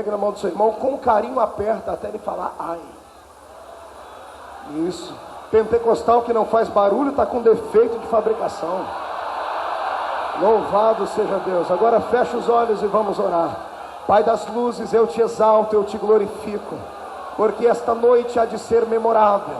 Pegue na mão do seu irmão, com carinho aperta até ele falar ai. Isso. Pentecostal que não faz barulho está com defeito de fabricação. Louvado seja Deus. Agora fecha os olhos e vamos orar. Pai das luzes, eu te exalto, eu te glorifico, porque esta noite há de ser memorável.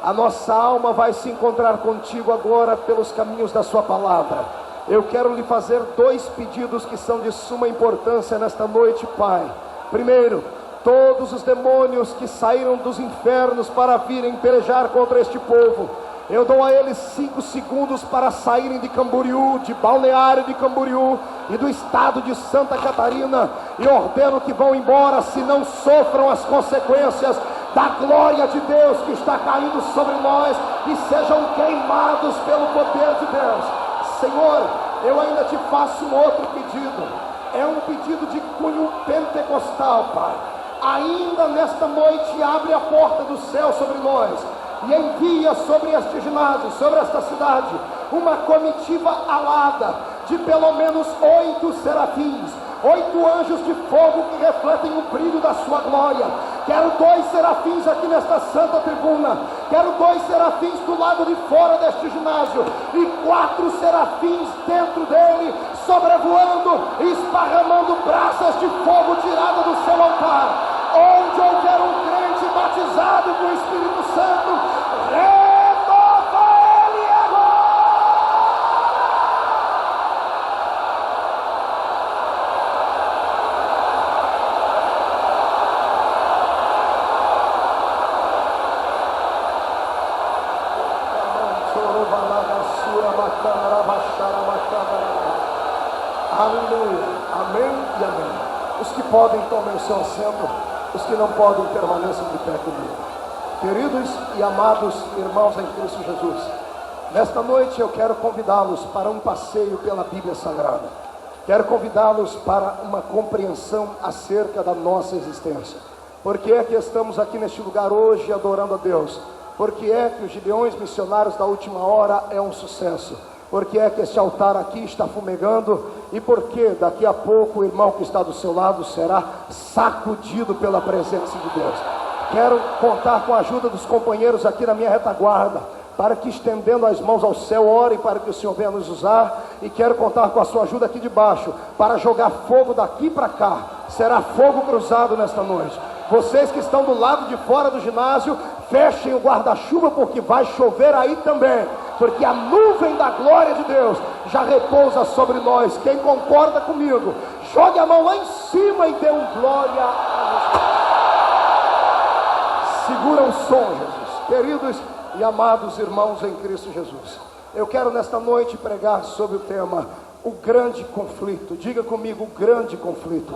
A nossa alma vai se encontrar contigo agora pelos caminhos da sua palavra. Eu quero lhe fazer 2 pedidos que são de suma importância nesta noite, Pai. Primeiro, todos os demônios que saíram dos infernos para virem pelejar contra este povo, eu dou a eles 5 segundos para saírem de Camboriú, de Balneário de Camboriú e do estado de Santa Catarina, e ordeno que vão embora, se não sofram as consequências da glória de Deus que está caindo sobre nós, e sejam queimados pelo poder de Deus. Senhor, eu ainda te faço um outro pedido, é um pedido de cunho pentecostal, Pai. Ainda nesta noite abre a porta do céu sobre nós e envia sobre este ginásio, sobre esta cidade, uma comitiva alada de pelo menos 8 serafins, 8 anjos de fogo que refletem o brilho da sua glória. Quero 2 serafins aqui nesta santa tribuna, quero 2 serafins do lado de fora deste ginásio e 4 serafins dentro dele, sobrevoando e esparramando brasas de fogo tirada do seu altar. Onde houver um crente batizado com o Espírito Santo, renova ele agora. Aleluia, amém e amém. Os que podem, tomem o seu assento. Os que não podem, permaneçam de pé comigo. Queridos e amados irmãos em Cristo Jesus, nesta noite eu quero convidá-los para um passeio pela Bíblia Sagrada. Quero convidá-los para uma compreensão acerca da nossa existência. Por que é que estamos aqui neste lugar hoje adorando a Deus? Por que é que os Gideões Missionários da Última Hora é um sucesso? Por que é que este altar aqui está fumegando? E por que daqui a pouco o irmão que está do seu lado será sacudido pela presença de Deus? Quero contar com a ajuda dos companheiros aqui na minha retaguarda, para que, estendendo as mãos ao céu, orem para que o Senhor venha nos usar. E quero contar com a sua ajuda aqui de baixo, para jogar fogo daqui para cá. Será fogo cruzado nesta noite. Vocês que estão do lado de fora do ginásio, fechem o guarda-chuva, porque vai chover aí também, porque a nuvem da glória de Deus já repousa sobre nós. Quem concorda comigo, jogue a mão lá em cima e dê um glória a Jesus. Segura o som, Jesus. Queridos e amados irmãos em Cristo Jesus, eu quero nesta noite pregar sobre o tema, o grande conflito. Diga comigo, o grande conflito.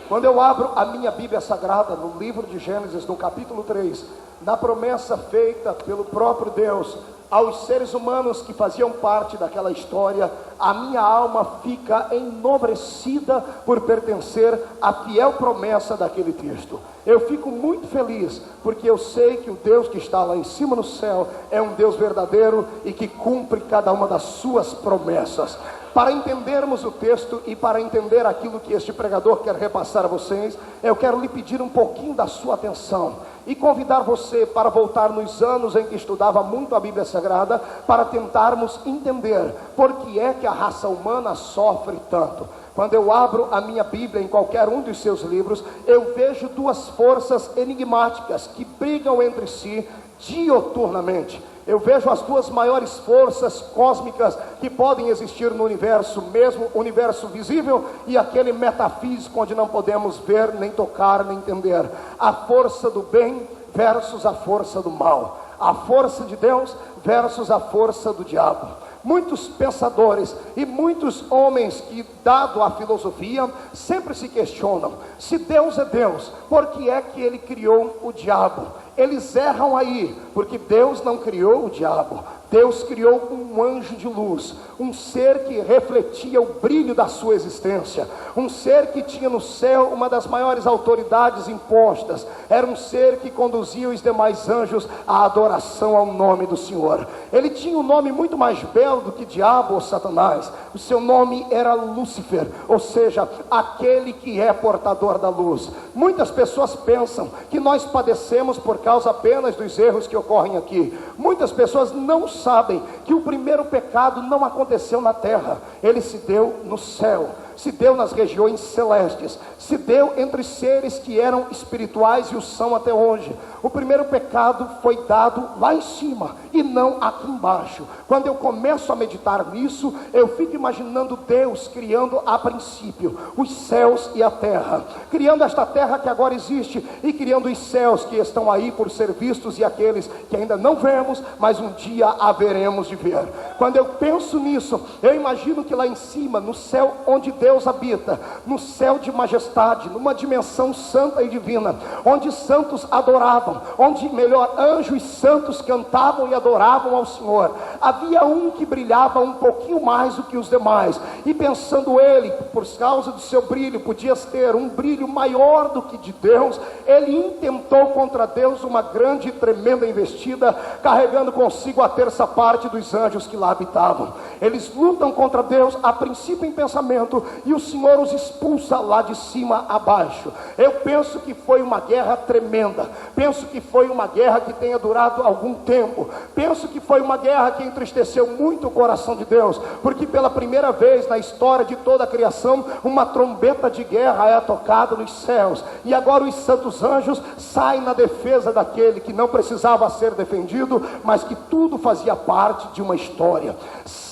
Quando eu abro a minha Bíblia Sagrada, no livro de Gênesis, no capítulo 3, na promessa feita pelo próprio Deus aos seres humanos que faziam parte daquela história, a minha alma fica enobrecida por pertencer à fiel promessa daquele texto. Eu fico muito feliz, porque eu sei que o Deus que está lá em cima no céu é um Deus verdadeiro e que cumpre cada uma das suas promessas. Para entendermos o texto e para entender aquilo que este pregador quer repassar a vocês, eu quero lhe pedir um pouquinho da sua atenção e convidar você para voltar nos anos em que estudava muito a Bíblia Sagrada, para tentarmos entender por que é que a raça humana sofre tanto. Quando eu abro a minha Bíblia em qualquer um dos seus livros, eu vejo 2 forças enigmáticas que brigam entre si dioturnamente. Eu vejo as 2 maiores forças cósmicas que podem existir no universo, mesmo o universo visível e aquele metafísico onde não podemos ver, nem tocar, nem entender. A força do bem versus a força do mal. A força de Deus versus a força do diabo. Muitos pensadores e muitos homens que, dado a filosofia, sempre se questionam: se Deus é Deus, por que é que Ele criou o diabo? Eles erram aí, porque Deus não criou o diabo. Deus criou um anjo de luz, um ser que refletia o brilho da sua existência, um ser que tinha no céu uma das maiores autoridades impostas. Era um ser que conduzia os demais anjos à adoração ao nome do Senhor. Ele tinha um nome muito mais belo do que diabo ou Satanás. O seu nome era Lúcifer, ou seja, aquele que é portador da luz. Muitas pessoas pensam que nós padecemos por causa apenas dos erros que ocorrem aqui. Muitas pessoas não sabem que o primeiro pecado não aconteceu na terra, ele se deu no céu, se deu nas regiões celestes, se deu entre seres que eram espirituais e o são até hoje. O primeiro pecado foi dado lá em cima e não aqui embaixo. Quando eu começo a meditar nisso, eu fico imaginando Deus criando a princípio os céus e a terra, criando esta terra que agora existe e criando os céus que estão aí por ser vistos e aqueles que ainda não vemos, mas um dia haveremos de ver. Quando eu penso nisso, eu imagino que lá em cima, no céu onde Deus habita, no céu de majestade, numa dimensão santa e divina, onde santos adoravam, onde melhor, anjos santos cantavam e adoravam ao Senhor, havia um que brilhava um pouquinho mais do que os demais, e pensando ele, por causa do seu brilho, podia ter um brilho maior do que de Deus, ele intentou contra Deus uma grande e tremenda investida, carregando consigo a terça parte dos anjos que lá habitavam. Eles lutam contra Deus, a princípio em pensamento, e o Senhor os expulsa lá de cima a baixo. Eu penso que foi uma guerra tremenda, penso que foi uma guerra que tenha durado algum tempo, penso que foi uma guerra que entristeceu muito o coração de Deus, porque pela primeira vez na história de toda a criação, uma trombeta de guerra é tocada nos céus, e agora os santos anjos saem na defesa daquele que não precisava ser defendido, mas que tudo fazia parte de uma história.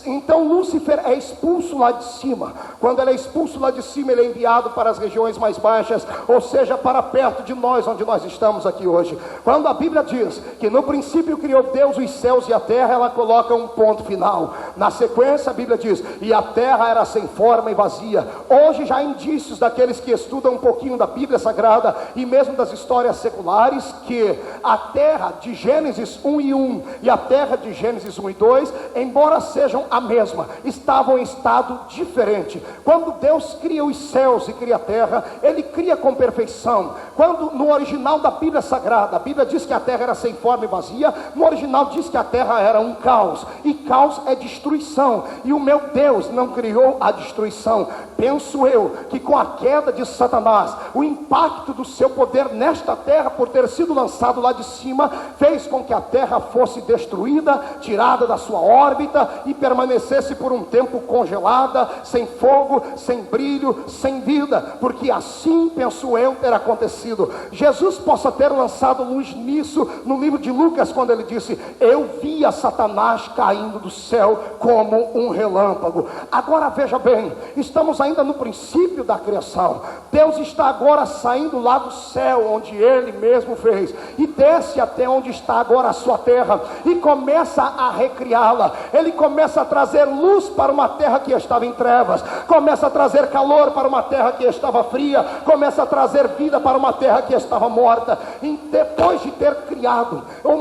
Então Lúcifer é expulso lá de cima. Quando ele é expulso lá de cima, ele é enviado para as regiões mais baixas, ou seja, para perto de nós, onde nós estamos aqui hoje. Quando a Bíblia diz que no princípio criou Deus os céus e a terra, ela coloca um ponto final. Na sequência a Bíblia diz, e a terra era sem forma e vazia. Hoje já há indícios daqueles que estudam um pouquinho da Bíblia Sagrada e mesmo das histórias seculares, que a terra de Gênesis 1 e 1 e a terra de Gênesis 1 e 2, embora sejam a mesma, estavam em estado diferente. Quando Deus cria os céus e cria a terra, ele cria com perfeição. Quando no original da Bíblia Sagrada, a Bíblia diz que a terra era sem forma e vazia, no original diz que a terra era um caos, e caos é destruição, e o meu Deus não criou a destruição. Penso eu que com a queda de Satanás, o impacto do seu poder nesta terra, por ter sido lançado lá de cima, fez com que a terra fosse destruída, tirada da sua órbita e permanecesse por um tempo congelada, sem fogo, sem brilho, sem vida, porque assim, penso eu, ter acontecido. Jesus possa ter lançado luz nisso no livro de Lucas, quando ele disse, eu via Satanás caindo do céu como um relâmpago. Agora veja bem, estamos ainda no princípio da criação. Deus está agora saindo lá do céu, onde ele mesmo fez, e desce até onde está agora a sua terra, e começa a recriá-la. Ele começa a trazer luz para uma terra que estava em trevas, começa a trazer calor para uma terra que estava fria, começa a trazer vida para uma terra que estava morta. E depois de ter criado, ou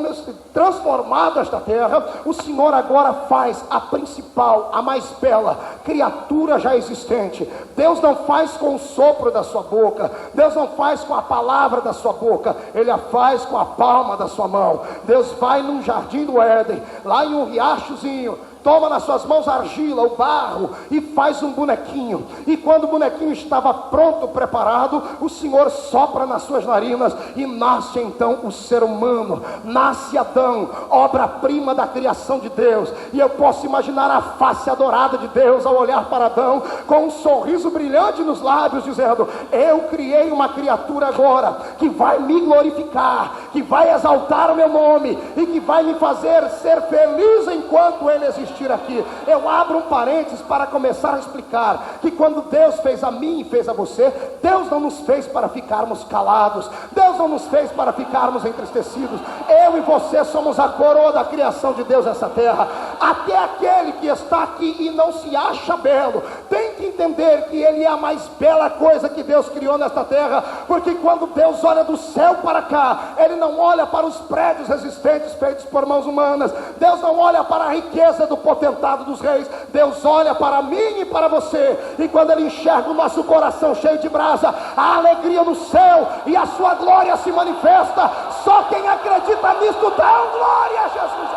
transformado esta terra, o Senhor agora faz a principal, a mais bela criatura já existente. Deus não faz com o sopro da sua boca, Deus não faz com a palavra da sua boca, ele a faz com a palma da sua mão. Deus vai num jardim do Éden, lá em um riachozinho, toma nas suas mãos a argila, o barro, e faz um bonequinho. E quando o bonequinho estava pronto, preparado, o Senhor sopra nas suas narinas, e nasce então o ser humano, nasce Adão, obra-prima da criação de Deus. E eu posso imaginar a face adorada de Deus ao olhar para Adão, com um sorriso brilhante nos lábios, dizendo, eu criei uma criatura agora, que vai me glorificar, que vai exaltar o meu nome, e que vai me fazer ser feliz enquanto ele existir aqui. Eu abro um parênteses para começar a explicar que quando Deus fez a mim e fez a você, Deus não nos fez para ficarmos calados, Deus não nos fez para ficarmos entristecidos. Eu e você somos a coroa da criação de Deus nessa terra. Até aquele que está aqui e não se acha belo, tem que entender que ele é a mais bela coisa que Deus criou nesta terra, porque quando Deus olha do céu para cá, Ele não olha para os prédios resistentes feitos por mãos humanas, Deus não olha para a riqueza do potentado dos reis, Deus olha para mim e para você, e quando Ele enxerga o nosso coração cheio de brasa, a alegria no céu e a sua glória se manifesta. Só quem acredita nisso dá glória a Jesus.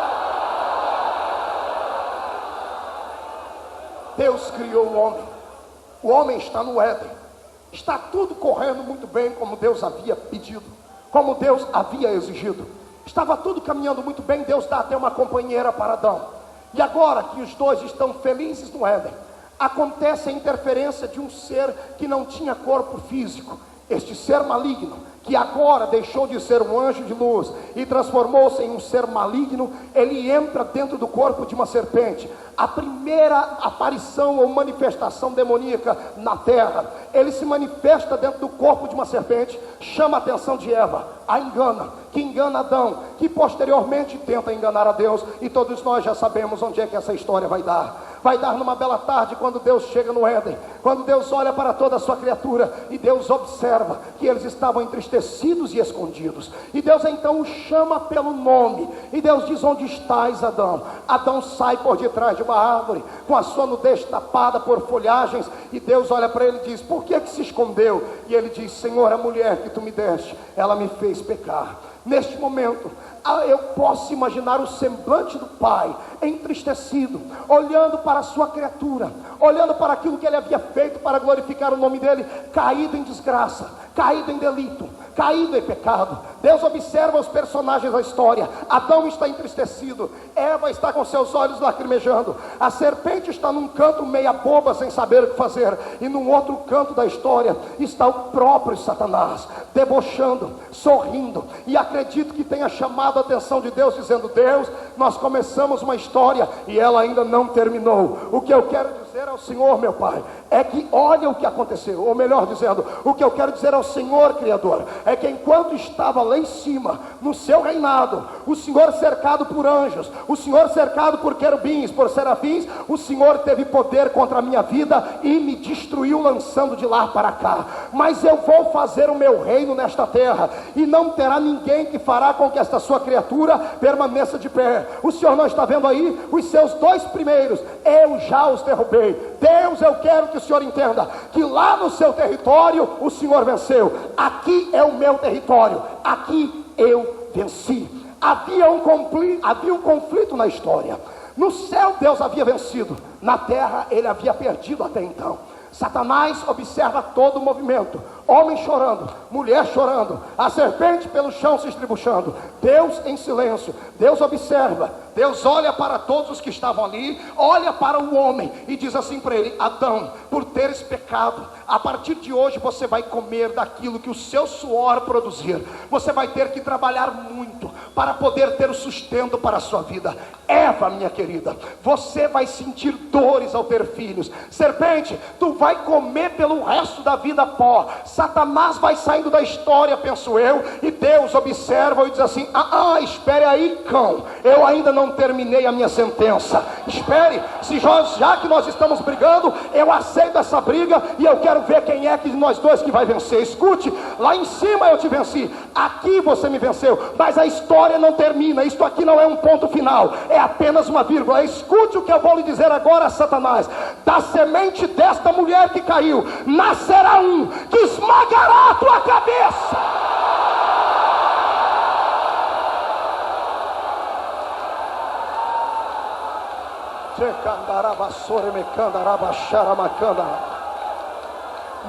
Deus criou o homem está no Éden, está tudo correndo muito bem como Deus havia pedido, como Deus havia exigido, estava tudo caminhando muito bem. Deus dá até uma companheira para Adão, e agora que os dois estão felizes no Éden, acontece a interferência de um ser que não tinha corpo físico, este ser maligno, que agora deixou de ser um anjo de luz e transformou-se em um ser maligno. Ele entra dentro do corpo de uma serpente, a primeira aparição ou manifestação demoníaca na terra. Ele se manifesta dentro do corpo de uma serpente, chama a atenção de Eva, a engana, que engana Adão, que posteriormente tenta enganar a Deus, e todos nós já sabemos onde é que essa história vai dar. Vai dar numa bela tarde, quando Deus chega no Éden, quando Deus olha para toda a sua criatura, e Deus observa que eles estavam entristecidos e escondidos, e Deus então o chama pelo nome, e Deus diz: onde estás, Adão? Adão sai por detrás de uma árvore, com a sua nudez tapada por folhagens, e Deus olha para ele e diz: por que se escondeu? E ele diz: Senhor, a mulher que tu me deste, ela me fez pecar. Neste momento, eu posso imaginar o semblante do pai entristecido, olhando para a sua criatura, olhando para aquilo que ele havia feito para glorificar o nome dele, caído em desgraça, caído em delito, caído em pecado. Deus observa os personagens da história. Adão está entristecido, Eva está com seus olhos lacrimejando, a serpente está num canto meia boba, sem saber o que fazer, e num outro canto da história está o próprio Satanás, debochando, sorrindo, e acredito que tenha chamado a atenção de Deus, dizendo: Deus, nós começamos uma história e ela ainda não terminou. O que eu quero dizer ao Senhor, meu Pai, é que olha o que aconteceu, ou melhor dizendo, o que eu quero dizer ao Senhor Criador, é que enquanto estava lá em cima, no seu reinado, o Senhor cercado por anjos, o Senhor cercado por querubins, por serafins, o Senhor teve poder contra a minha vida e me destruiu lançando de lá para cá. Mas eu vou fazer o meu reino nesta terra, e não terá ninguém que fará com que esta sua criatura permaneça de pé. O Senhor não está vendo aí? Os seus dois primeiros, eu já os derrubei. Deus, eu quero que o Senhor entenda que lá no seu território o Senhor venceu. Aqui é o meu território, aqui eu venci. Havia um conflito na história. No céu Deus havia vencido, na terra ele havia perdido até então. Satanás observa todo o movimento, homem chorando, mulher chorando, a serpente pelo chão se estribuchando, Deus em silêncio. Deus observa, Deus olha para todos os que estavam ali, olha para o homem e diz assim para ele: Adão, por teres pecado, a partir de hoje você vai comer daquilo que o seu suor produzir. Você vai ter que trabalhar muito para poder ter o sustento para a sua vida. Eva, minha querida, você vai sentir dores ao ter filhos. Serpente, tu vai comer pelo resto da vida pó. Satanás vai saindo da história, penso eu, e Deus observa e diz assim: espere aí, cão, eu ainda não terminei a minha sentença. Espere, já que nós estamos brigando, eu aceito essa briga e eu quero ver quem é que nós dois que vai vencer. Escute, lá em cima eu te venci, aqui você me venceu, mas a história não termina. Isto aqui não é um ponto final, é apenas uma vírgula. Escute o que eu vou lhe dizer agora, Satanás: da semente desta mulher que caiu, nascerá um que esmagará a tua cabeça.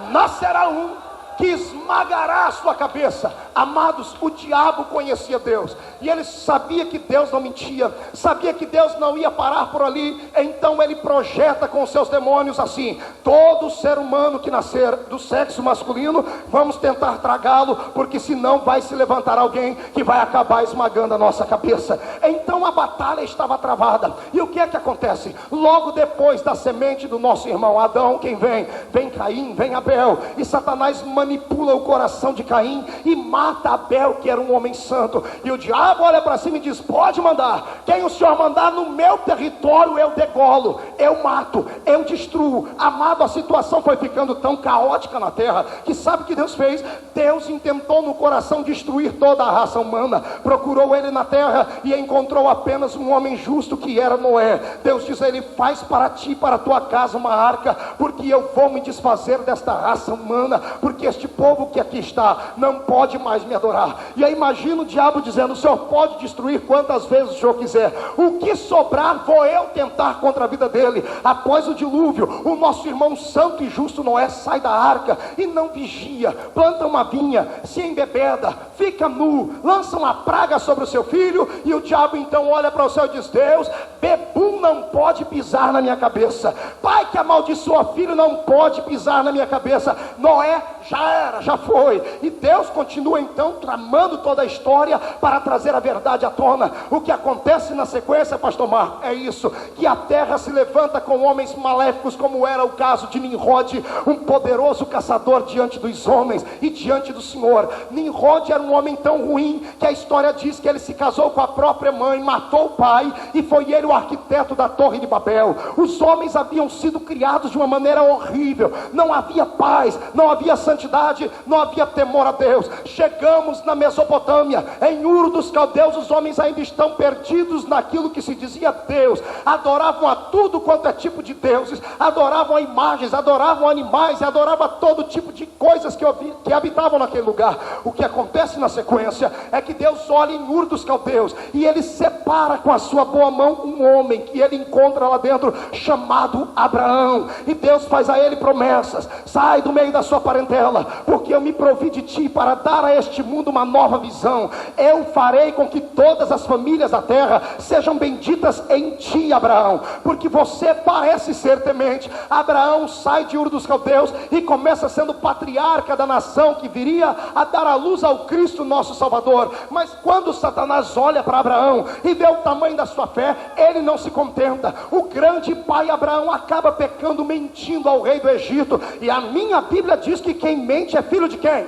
Nascerá um que esmagará a sua cabeça. Amados, o diabo conhecia Deus, e ele sabia que Deus não mentia, sabia que Deus não ia parar por ali. Então ele projeta com seus demônios assim: todo ser humano que nascer do sexo masculino, vamos tentar tragá-lo, porque senão vai se levantar alguém que vai acabar esmagando a nossa cabeça. Então a batalha estava travada, e o que é que acontece? Logo depois da semente do nosso irmão Adão, quem vem? Vem Caim, vem Abel, e Satanás manipula o coração de Caim e mata Abel, que era um homem santo. E o diabo olha para cima e diz: pode mandar, quem o Senhor mandar no meu território eu degolo, eu mato, eu destruo. Amado, a situação foi ficando tão caótica na terra, que sabe o que Deus fez? Deus intentou no coração destruir toda a raça humana. Procurou ele na terra e encontrou apenas um homem justo, que era Noé. Deus diz a ele: faz para ti e para a tua casa uma arca, porque eu vou me desfazer desta raça humana, porque este povo que aqui está não pode mais me adorar. E aí imagina o diabo dizendo: o Senhor pode destruir quantas vezes o Senhor quiser, o que sobrar vou eu tentar contra a vida dele. Após o dilúvio, o nosso irmão santo e justo Noé sai da arca e não vigia, planta uma vinha, se embebeda, fica nu, lança uma praga sobre o seu filho. E o diabo então olha para o céu e diz: Deus, bebum não pode pisar na minha cabeça, pai que amaldiçoa filho não pode pisar na minha cabeça. Noé já era, já foi. E Deus continua então tramando toda a história para trazer a verdade à tona. O que acontece na sequência, pastor Marco, é isso: que a terra se levanta com homens maléficos, como era o caso de Nimrod, um poderoso caçador diante dos homens e diante do Senhor. Nimrod era um homem tão ruim que a história diz que ele se casou com a própria mãe, matou o pai, e foi ele o arquiteto da Torre de Babel. Os homens haviam sido criados de uma maneira horrível, não havia paz, não havia santidade, não havia temor a Deus. Chegamos na Mesopotâmia, em Ur dos Caldeus, os homens ainda estão perdidos naquilo que se dizia Deus. Adoravam a tudo quanto é tipo de deuses, adoravam a imagens, adoravam animais, e adoravam todo tipo de coisas que habitavam naquele lugar. O que acontece na sequência é que Deus olha em Ur dos Caldeus e ele separa com a sua boa mão um homem que ele encontra lá dentro, chamado Abraão. E Deus faz a ele promessas: sai do meio da sua parentela, porque eu me provi de ti para dar a este mundo uma nova visão. Eu farei com que todas as famílias da terra sejam benditas em ti, Abraão, porque você parece ser temente. Abraão sai de Ur dos Caldeus e começa sendo patriarca da nação que viria a dar à luz ao Cristo nosso Salvador. Mas quando Satanás olha para Abraão e vê o tamanho da sua fé, ele não se contenta. O grande pai Abraão acaba pecando, mentindo ao rei do Egito. E a minha Bíblia diz que quem mente é filho de quem?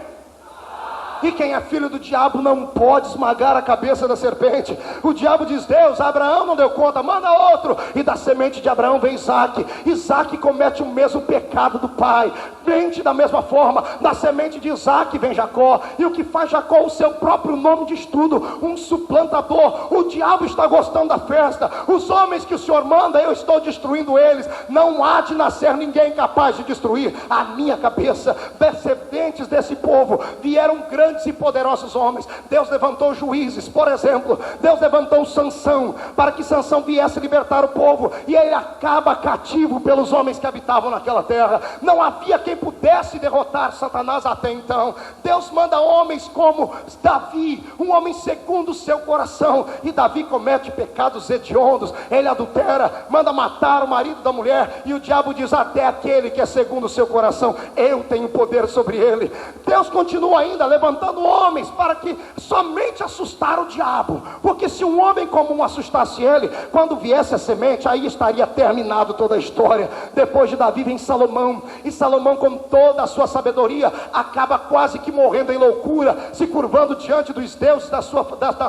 E quem é filho do diabo não pode esmagar a cabeça da serpente. O diabo diz: Deus, Abraão não deu conta, manda outro. E da semente de Abraão vem Isaque. Isaque comete o mesmo pecado do pai, mente da mesma forma. Da semente de Isaque vem Jacó. E o que faz Jacó o seu próprio nome de estudo? Um suplantador. O diabo está gostando da festa. Os homens que o Senhor manda, eu estou destruindo eles. Não há de nascer ninguém capaz de destruir a minha cabeça. Descendentes desse povo vieram grandes e poderosos homens. Deus levantou juízes, por exemplo. Deus levantou Sansão, para que Sansão viesse libertar o povo, e ele acaba cativo pelos homens que habitavam naquela terra. Não havia quem pudesse derrotar Satanás até então. Deus manda homens como Davi, um homem segundo o seu coração, e Davi comete pecados hediondos. Ele adultera, manda matar o marido da mulher, e o diabo diz: até aquele que é segundo o seu coração, eu tenho poder sobre ele. Deus continua ainda levantando homens para que somente assustar o diabo, porque se um homem comum assustasse ele, quando viesse a semente, aí estaria terminado toda a história. Depois de Davi vem Salomão, e Salomão, com toda a sua sabedoria, acaba quase que morrendo em loucura, se curvando diante dos deuses das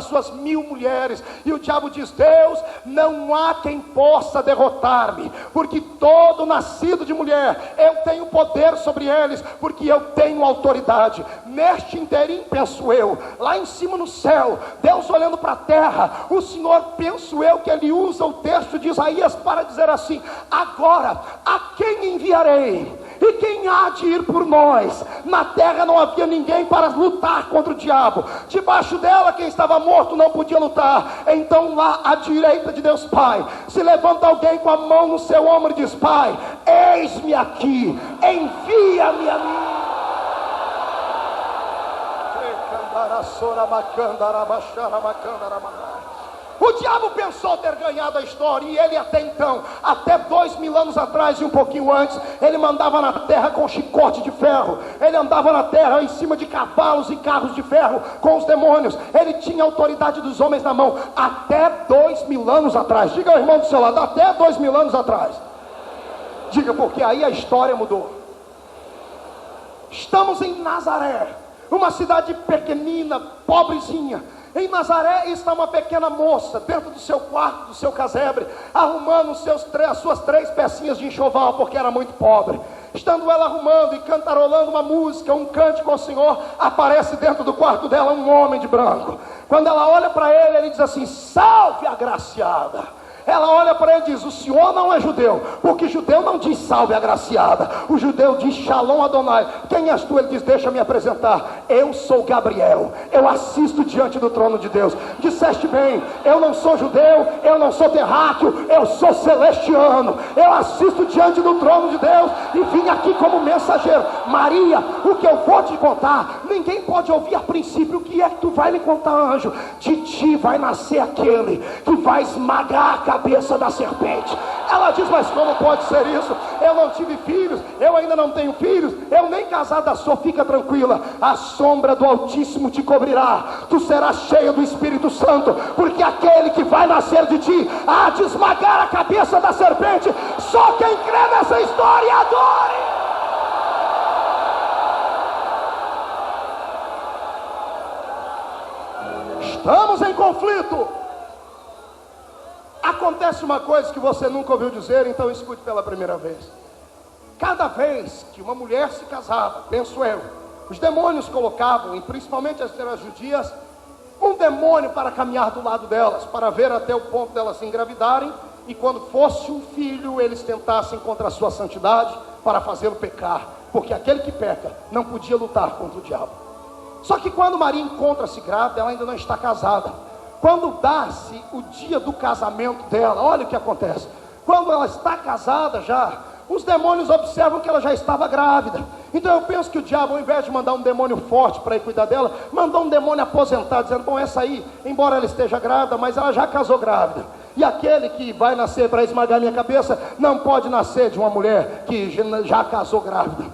suas 1000 mulheres. E o diabo diz: Deus, não há quem possa derrotar-me, porque todo nascido de mulher, eu tenho poder sobre eles, porque eu tenho autoridade. Neste inteirinho, penso eu, lá em cima no céu, Deus olhando para a terra, o Senhor, penso eu, que ele usa o texto de Isaías para dizer assim: agora, a quem enviarei? E quem há de ir por nós? Na terra não havia ninguém para lutar contra o diabo. Debaixo dela, quem estava morto não podia lutar. Então lá à direita de Deus Pai, se levanta alguém com a mão no seu ombro e diz: Pai, eis-me aqui, envia-me a mim. O diabo pensou ter ganhado a história, e ele até então, até 2000 anos atrás e um pouquinho antes, ele mandava na terra com chicote de ferro. Ele andava na terra em cima de cavalos e carros de ferro com os demônios. Ele tinha a autoridade dos homens na mão, até 2000 anos atrás. Diga ao irmão do seu lado: até 2000 anos atrás. Diga, porque aí a história mudou. Estamos em Nazaré, uma cidade pequenina, pobrezinha. Em Nazaré está uma pequena moça, dentro do seu quarto, do seu casebre, arrumando as suas 3 pecinhas de enxoval, porque era muito pobre. Estando ela arrumando e cantarolando uma música, um cântico ao Senhor, aparece dentro do quarto dela um homem de branco. Quando ela olha para ele, ele diz assim: salve, agraciada. Ela olha para ele e diz: o senhor não é judeu, porque judeu não diz salve agraciada, o judeu diz Shalom Adonai. Quem és tu? Ele diz: deixa me apresentar, eu sou Gabriel, eu assisto diante do trono de Deus. Disseste bem, eu não sou judeu, eu não sou terráqueo, eu sou celestiano, eu assisto diante do trono de Deus e vim aqui como mensageiro. Maria, o que eu vou te contar, ninguém pode ouvir a princípio. O que é que tu vai lhe contar, anjo? De ti vai nascer aquele que vai esmagar a cabeça da serpente. Ela diz: mas como pode ser isso? Eu não tive filhos, eu ainda não tenho filhos, eu nem casada sou. Fica tranquila, a sombra do Altíssimo te cobrirá, tu serás cheia do Espírito Santo, porque aquele que vai nascer de ti há de esmagar a cabeça da serpente. Só quem crê nessa história adore. Estamos em conflito. Acontece uma coisa que você nunca ouviu dizer, então escute pela primeira vez. Cada vez que uma mulher se casava, penso eu, os demônios colocavam, e principalmente as terras judias, um demônio para caminhar do lado delas, para ver até o ponto delas se engravidarem, e quando fosse um filho, eles tentassem contra a sua santidade, para fazê-lo pecar, porque aquele que peca não podia lutar contra o diabo. Só que quando Maria encontra-se grávida, ela ainda não está casada. Quando dá-se o dia do casamento dela, olha o que acontece. Quando ela está casada já, os demônios observam que ela já estava grávida. Então eu penso que o diabo, ao invés de mandar um demônio forte para ir cuidar dela, mandou um demônio aposentado, dizendo: bom, essa aí, embora ela esteja grávida, mas ela já casou grávida. E aquele que vai nascer para esmagar minha cabeça, não pode nascer de uma mulher que já casou grávida.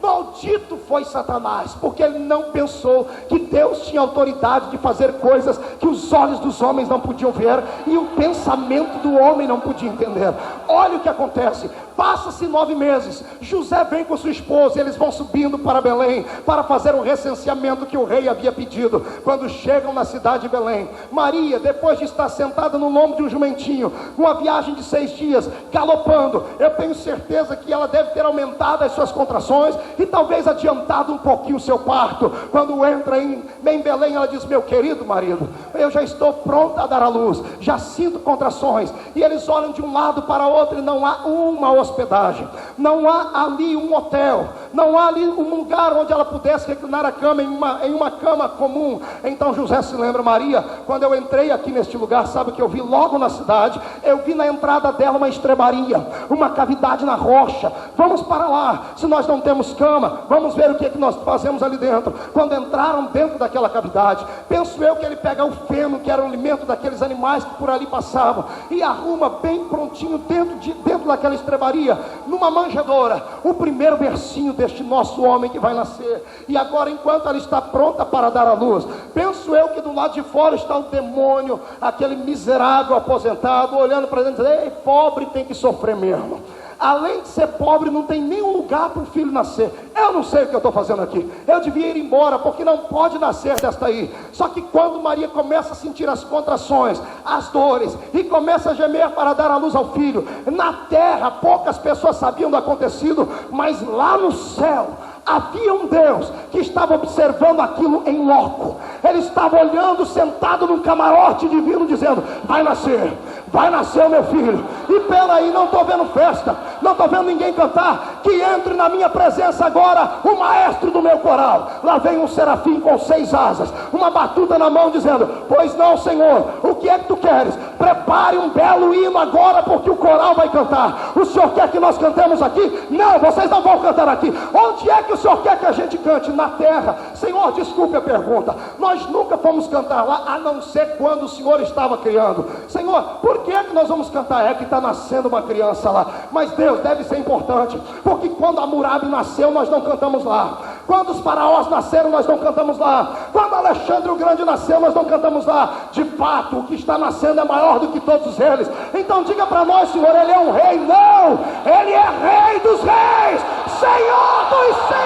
Maldito foi Satanás, porque ele não pensou que Deus tinha autoridade de fazer coisas que os olhos dos homens não podiam ver e o pensamento do homem não podia entender. Olha o que acontece. Passa-se 9 meses, José vem com sua esposa, eles vão subindo para Belém, para fazer um recenseamento que o rei havia pedido. Quando chegam na cidade de Belém, Maria, depois de estar sentada no lombo de um jumentinho, uma viagem de 6 dias, galopando, eu tenho certeza que ela deve ter aumentado as suas contrações, e talvez adiantado um pouquinho o seu parto. Quando entra em Belém, ela diz: meu querido marido, eu já estou pronta a dar à luz, já sinto contrações. E eles olham de um lado para o outro, e não há uma hospedagem, não há ali um hotel, não há ali um lugar onde ela pudesse reclinar a cama em uma cama comum. Então José se lembra: Maria, quando eu entrei aqui neste lugar, sabe o que eu vi logo na cidade? Eu vi na entrada dela uma estrebaria, uma cavidade na rocha. Vamos para lá, se nós não temos cama, vamos ver o que nós fazemos ali dentro. Quando entraram dentro daquela cavidade, penso eu que ele pega o feno, que era o alimento daqueles animais que por ali passavam, e arruma bem prontinho dentro daquela estrebaria, numa manjedoura, o primeiro bercinho deste nosso homem que vai nascer. E agora, enquanto ela está pronta para dar à luz, penso eu que do lado de fora está o demônio, aquele miserável aposentado, olhando para dentro e dizendo: ei, pobre tem que sofrer mesmo. Além de ser pobre, não tem nenhum lugar para o filho nascer. Eu não sei o que eu estou fazendo aqui. Eu devia ir embora, porque não pode nascer desta aí. Só que quando Maria começa a sentir as contrações, as dores, e começa a gemer para dar à luz ao filho, na terra poucas pessoas sabiam do acontecido, mas lá no céu havia um Deus que estava observando aquilo em loco. Ele estava olhando, sentado num camarote divino, dizendo: vai nascer o meu filho. E peraí, não estou vendo festa, não estou vendo ninguém cantar. Que entre na minha presença agora o maestro do meu coral. Lá vem um serafim com 6 asas, uma batuta na mão, dizendo: pois não, Senhor, o que é que tu queres? Prepare um belo hino agora, porque o coral vai cantar. O Senhor quer que nós cantemos aqui? Não, vocês não vão cantar aqui. Onde é que o Senhor quer que a gente cante? Na terra. Senhor, desculpe a pergunta, nós nunca fomos cantar lá, a não ser quando o Senhor estava criando. Senhor, por que é que nós vamos cantar? É que está nascendo uma criança lá. Mas Deus, deve ser importante, porque quando Hammurabi nasceu, nós não cantamos lá. Quando os faraós nasceram, nós não cantamos lá. Quando Alexandre o Grande nasceu, nós não cantamos lá. De fato, o que está nascendo é maior do que todos eles. Então diga para nós: Senhor, Ele é um rei? Não, Ele é Rei dos reis, Senhor dos senhores.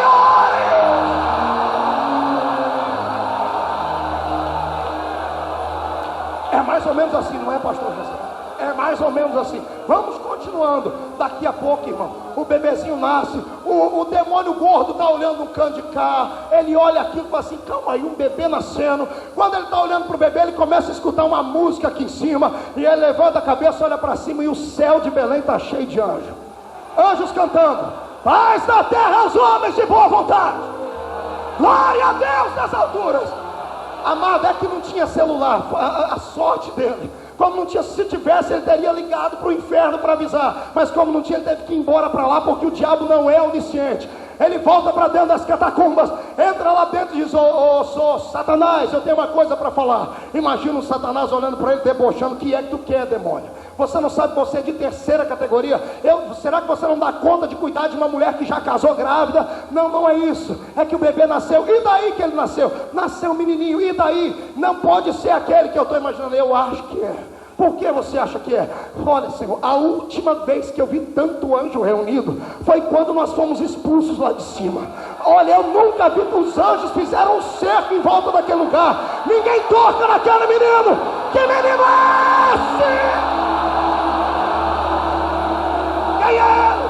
É mais ou menos assim, não é, pastor José? É mais ou menos assim. Vamos continuando. Daqui a pouco, irmão, o bebezinho nasce. O demônio gordo está olhando um canto de cá. Ele olha aquilo e fala assim: calma aí, um bebê nascendo. Quando ele está olhando para o bebê, ele começa a escutar uma música aqui em cima. E ele levanta a cabeça, olha para cima, e o céu de Belém está cheio de anjos. Anjos cantando: paz na terra aos homens de boa vontade. Glória a Deus nas alturas. Amado, é que não tinha celular. A sorte dele, como não tinha, se tivesse, ele teria ligado para o inferno para avisar. Mas como não tinha, ele teve que ir embora para lá, porque o diabo não é onisciente. Ele volta para dentro das catacumbas, entra lá dentro e diz: ô Satanás, eu tenho uma coisa para falar. Imagina o Satanás olhando para ele, debochando: o que é que tu quer, demônio? Você não sabe que você é de terceira categoria? Será que você não dá conta de cuidar de uma mulher que já casou grávida? Não, não é isso. É que o bebê nasceu. E daí que ele nasceu? Nasceu um menininho. E daí? Não pode ser aquele que eu estou imaginando. Eu acho que é. Por que você acha que é? Olha, Senhor, a última vez que eu vi tanto anjo reunido foi quando nós fomos expulsos lá de cima. Olha, eu nunca vi que os anjos fizeram um cerco em volta daquele lugar. Ninguém toca naquele menino. Que menino é esse? Quem é ele?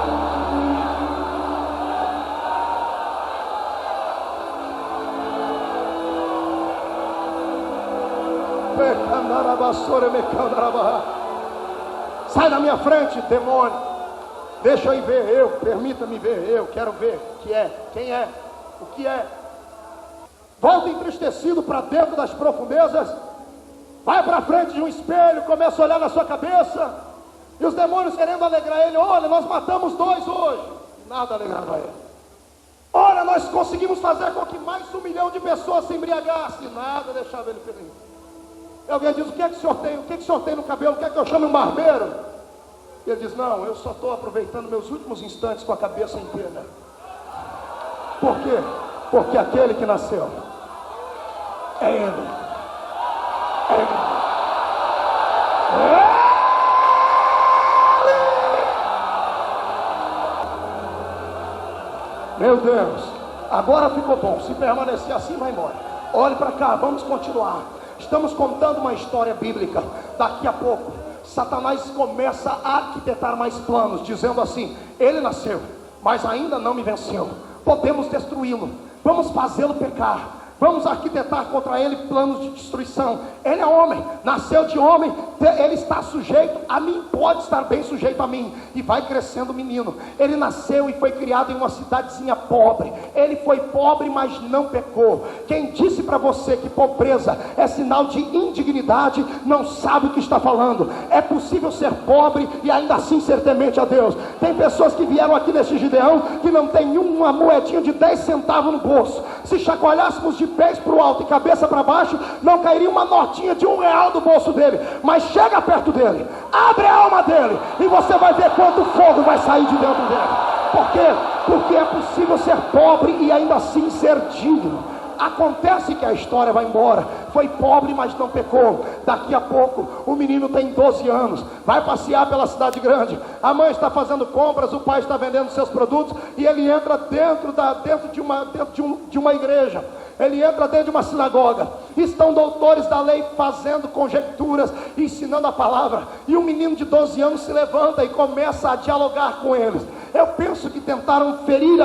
Sai da minha frente, demônio. Deixa eu ir ver, permita-me ver, eu quero ver o que é, quem é, o que é. Volta entristecido para dentro das profundezas. Vai para frente de um espelho, começa a olhar na sua cabeça. E os demônios querendo alegrar ele: olha, nós matamos 2 hoje. Nada alegrava ele. Olha, nós conseguimos fazer com que mais 1 milhão de pessoas se embriagassem. Nada deixava ele feliz. Alguém diz: o que é que o senhor tem? O que é que o senhor tem no cabelo? Quer que eu chame um barbeiro? E ele diz: não, eu só estou aproveitando meus últimos instantes com a cabeça inteira. Por quê? Porque aquele que nasceu é ele. É ele. Meu Deus, agora ficou bom. Se permanecer assim, vai embora. Olhe para cá, vamos continuar. Estamos contando uma história bíblica. Daqui a pouco, Satanás começa a arquitetar mais planos, dizendo assim: ele nasceu, mas ainda não me venceu. Podemos destruí-lo, vamos fazê-lo pecar, vamos arquitetar contra ele planos de destruição. Ele é homem, nasceu de homem, ele está sujeito a mim, pode estar bem sujeito a mim. E vai crescendo o menino. Ele nasceu e foi criado em uma cidadezinha pobre. Ele foi pobre, mas não pecou. Quem disse para você que pobreza é sinal de indignidade, não sabe o que está falando. É possível ser pobre e ainda assim ser temente a Deus. Tem pessoas que vieram aqui nesse Gideão que não tem uma moedinha de 10 centavos no bolso. Se chacoalhássemos de pés para o alto e cabeça para baixo, não cairia uma notinha de R$1 do bolso dele. Mas chega perto dele, abre a alma dele, e você vai ver quanto fogo vai sair de dentro dele. Por quê? Porque é possível ser pobre e ainda assim ser digno. Acontece que a história vai embora. Foi pobre, mas não pecou. Daqui a pouco, o menino tem 12 anos, vai passear pela cidade grande. A mãe está fazendo compras, o pai está vendendo seus produtos, e ele entra dentro de uma igreja. Ele entra dentro de uma sinagoga. Estão doutores da lei fazendo conjecturas, ensinando a palavra. E um menino de 12 anos se levanta e começa a dialogar com eles. Eu penso que tentaram ferir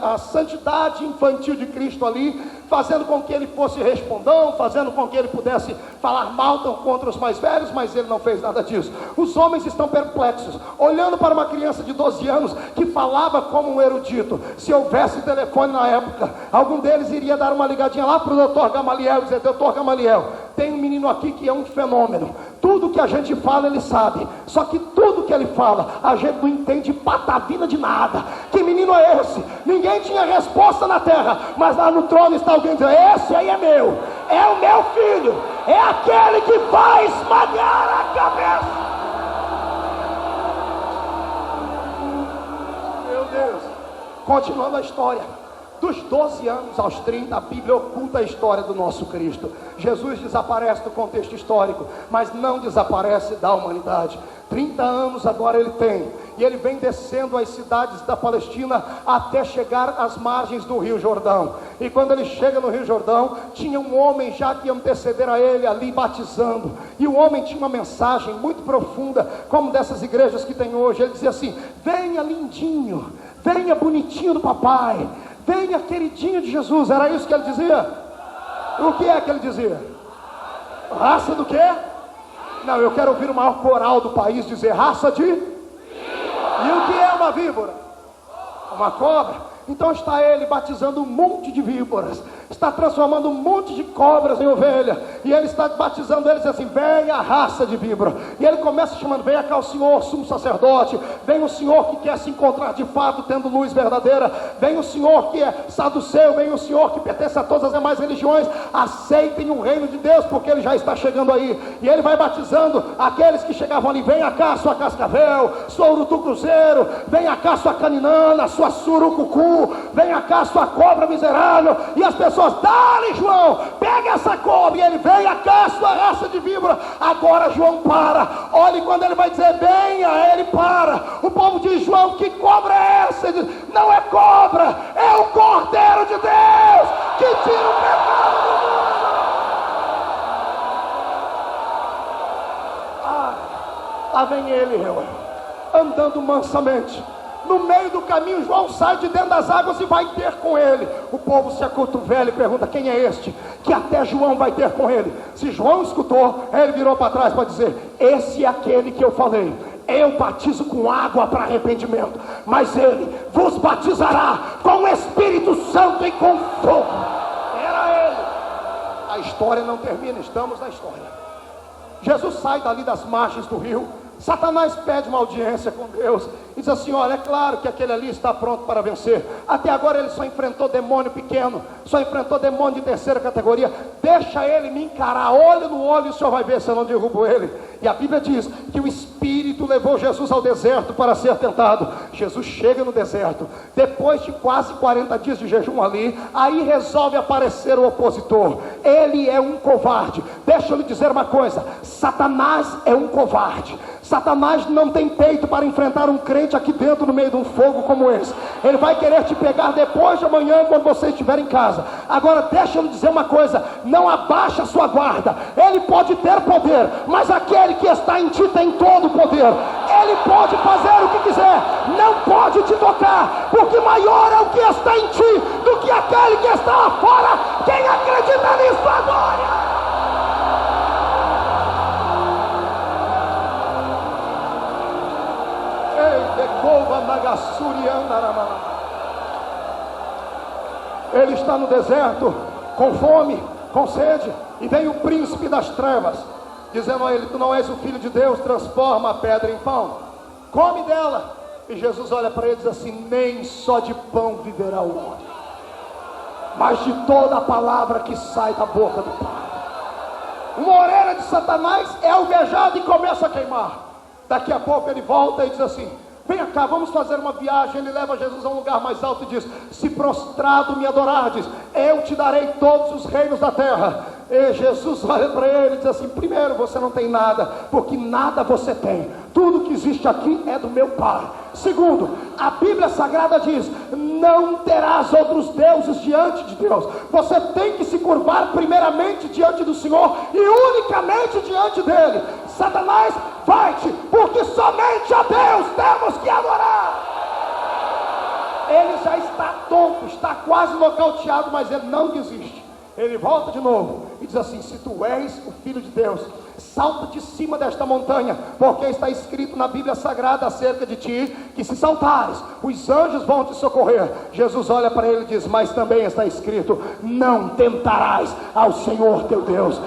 a santidade infantil de Cristo ali, fazendo com que ele fosse respondão, fazendo com que ele pudesse falar mal contra os mais velhos, mas ele não fez nada disso. Os homens estão perplexos, olhando para uma criança de 12 anos que falava como um erudito. Se houvesse telefone na época, algum deles iria dar uma ligadinha lá para o doutor Gamaliel e dizer: doutor Gamaliel, tem um menino aqui que é um fenômeno. Tudo que a gente fala ele sabe, só que tudo que ele fala a gente não entende patavina de nada. Que menino é esse? Ninguém tinha resposta na terra, mas lá no trono está alguém dizendo: esse aí é meu, é o meu filho, é aquele que vai esmagar a cabeça. Meu Deus. Continuando a história, dos 12 anos aos 30, a Bíblia oculta a história do nosso Cristo. Jesus desaparece do contexto histórico, mas não desaparece da humanidade. 30 anos agora ele tem, e ele vem descendo as cidades da Palestina até chegar às margens do Rio Jordão. E quando ele chega no Rio Jordão, tinha um homem já que antecedera ele ali batizando, e o homem tinha uma mensagem muito profunda, como dessas igrejas que tem hoje. Ele dizia assim: venha lindinho, venha bonitinho do papai, venha queridinho de Jesus. Era isso que ele dizia? O que é que ele dizia? Raça do quê? Não, eu quero ouvir o maior coral do país dizer raça de víbora. E o que é uma víbora? Uma cobra. Então está ele batizando um monte de víboras, está transformando um monte de cobras em ovelha, e ele está batizando eles assim: venha a raça de víbora. E ele começa chamando: venha cá o senhor sumo sacerdote, vem o senhor que quer se encontrar de fato tendo luz verdadeira, vem o senhor que é saduceu, vem o senhor que pertence a todas as demais religiões, aceitem o reino de Deus, porque ele já está chegando aí. E ele vai batizando aqueles que chegavam ali: venha cá sua cascavel, sua urutu cruzeiro, venha cá sua caninana, sua surucucu, venha cá sua cobra miserável. E as pessoas: dá-lhe João, pega essa cobra. E ele: venha cá sua raça de víbora. Agora João para, olhe, quando ele vai dizer venha, ele para. O povo diz: João, que cobra é essa? Ele diz: não é cobra, é o Cordeiro de Deus que tira o pecado do mundo. Lá vem ele, andando mansamente. No meio do caminho, João sai de dentro das águas e vai ter com ele. O povo se acotovela e pergunta: quem é este que até João vai ter com ele? Se João escutou, ele virou para trás para dizer: esse é aquele que eu falei, eu batizo com água para arrependimento, mas ele vos batizará com o Espírito Santo e com fogo. Era ele. A história não termina, estamos na história. Jesus sai dali das margens do rio. Satanás pede uma audiência com Deus e diz assim: olha, é claro que aquele ali está pronto para vencer. Até agora ele só enfrentou demônio pequeno, só enfrentou demônio de terceira categoria. Deixa ele me encarar, olho no olho, e o senhor vai ver se eu não derrubo ele. E a Bíblia diz que o Espírito levou Jesus ao deserto para ser tentado. Jesus chega no deserto, depois de quase 40 dias de jejum ali, aí resolve aparecer o opositor. Ele é um covarde. Deixa eu lhe dizer uma coisa: Satanás é um covarde. Satanás não tem peito para enfrentar um crente aqui dentro no meio de um fogo como esse. Ele vai querer te pegar depois de amanhã, quando você estiver em casa. Agora deixa eu lhe dizer uma coisa: não abaixa a sua guarda. Ele pode ter poder, mas aquele que está em ti tem todo o poder. Ele pode fazer o que quiser, não pode te tocar, porque maior é o que está em ti do que aquele que está lá fora. Quem acredita nisso agora? Ele está no deserto, com fome, com sede, e vem o príncipe das trevas, dizendo a ele: tu não és o filho de Deus, transforma a pedra em pão, come dela. E Jesus olha para ele e diz assim: nem só de pão viverá o homem, mas de toda a palavra que sai da boca do Pai. Uma orelha de Satanás é alvejada e começa a queimar. Daqui a pouco ele volta e diz assim: venha cá, vamos fazer uma viagem. Ele leva Jesus a um lugar mais alto e diz: se prostrado me adorardes, eu te darei todos os reinos da terra. E Jesus olha para ele e diz assim: primeiro, você não tem nada, porque nada você tem. Tudo que existe aqui é do meu Pai. Segundo, a Bíblia Sagrada diz: não terás outros deuses diante de Deus. Você tem que se curvar primeiramente diante do Senhor e unicamente diante dele. Satanás, vai-te, porque somente a Deus temos que adorar. Ele já está tonto, está quase nocauteado, mas ele não desiste. Ele volta de novo e diz assim: se tu és o Filho de Deus, salta de cima desta montanha, porque está escrito na Bíblia Sagrada acerca de ti, que se saltares, os anjos vão te socorrer. Jesus olha para ele e diz: mas também está escrito: não tentarás ao Senhor teu Deus.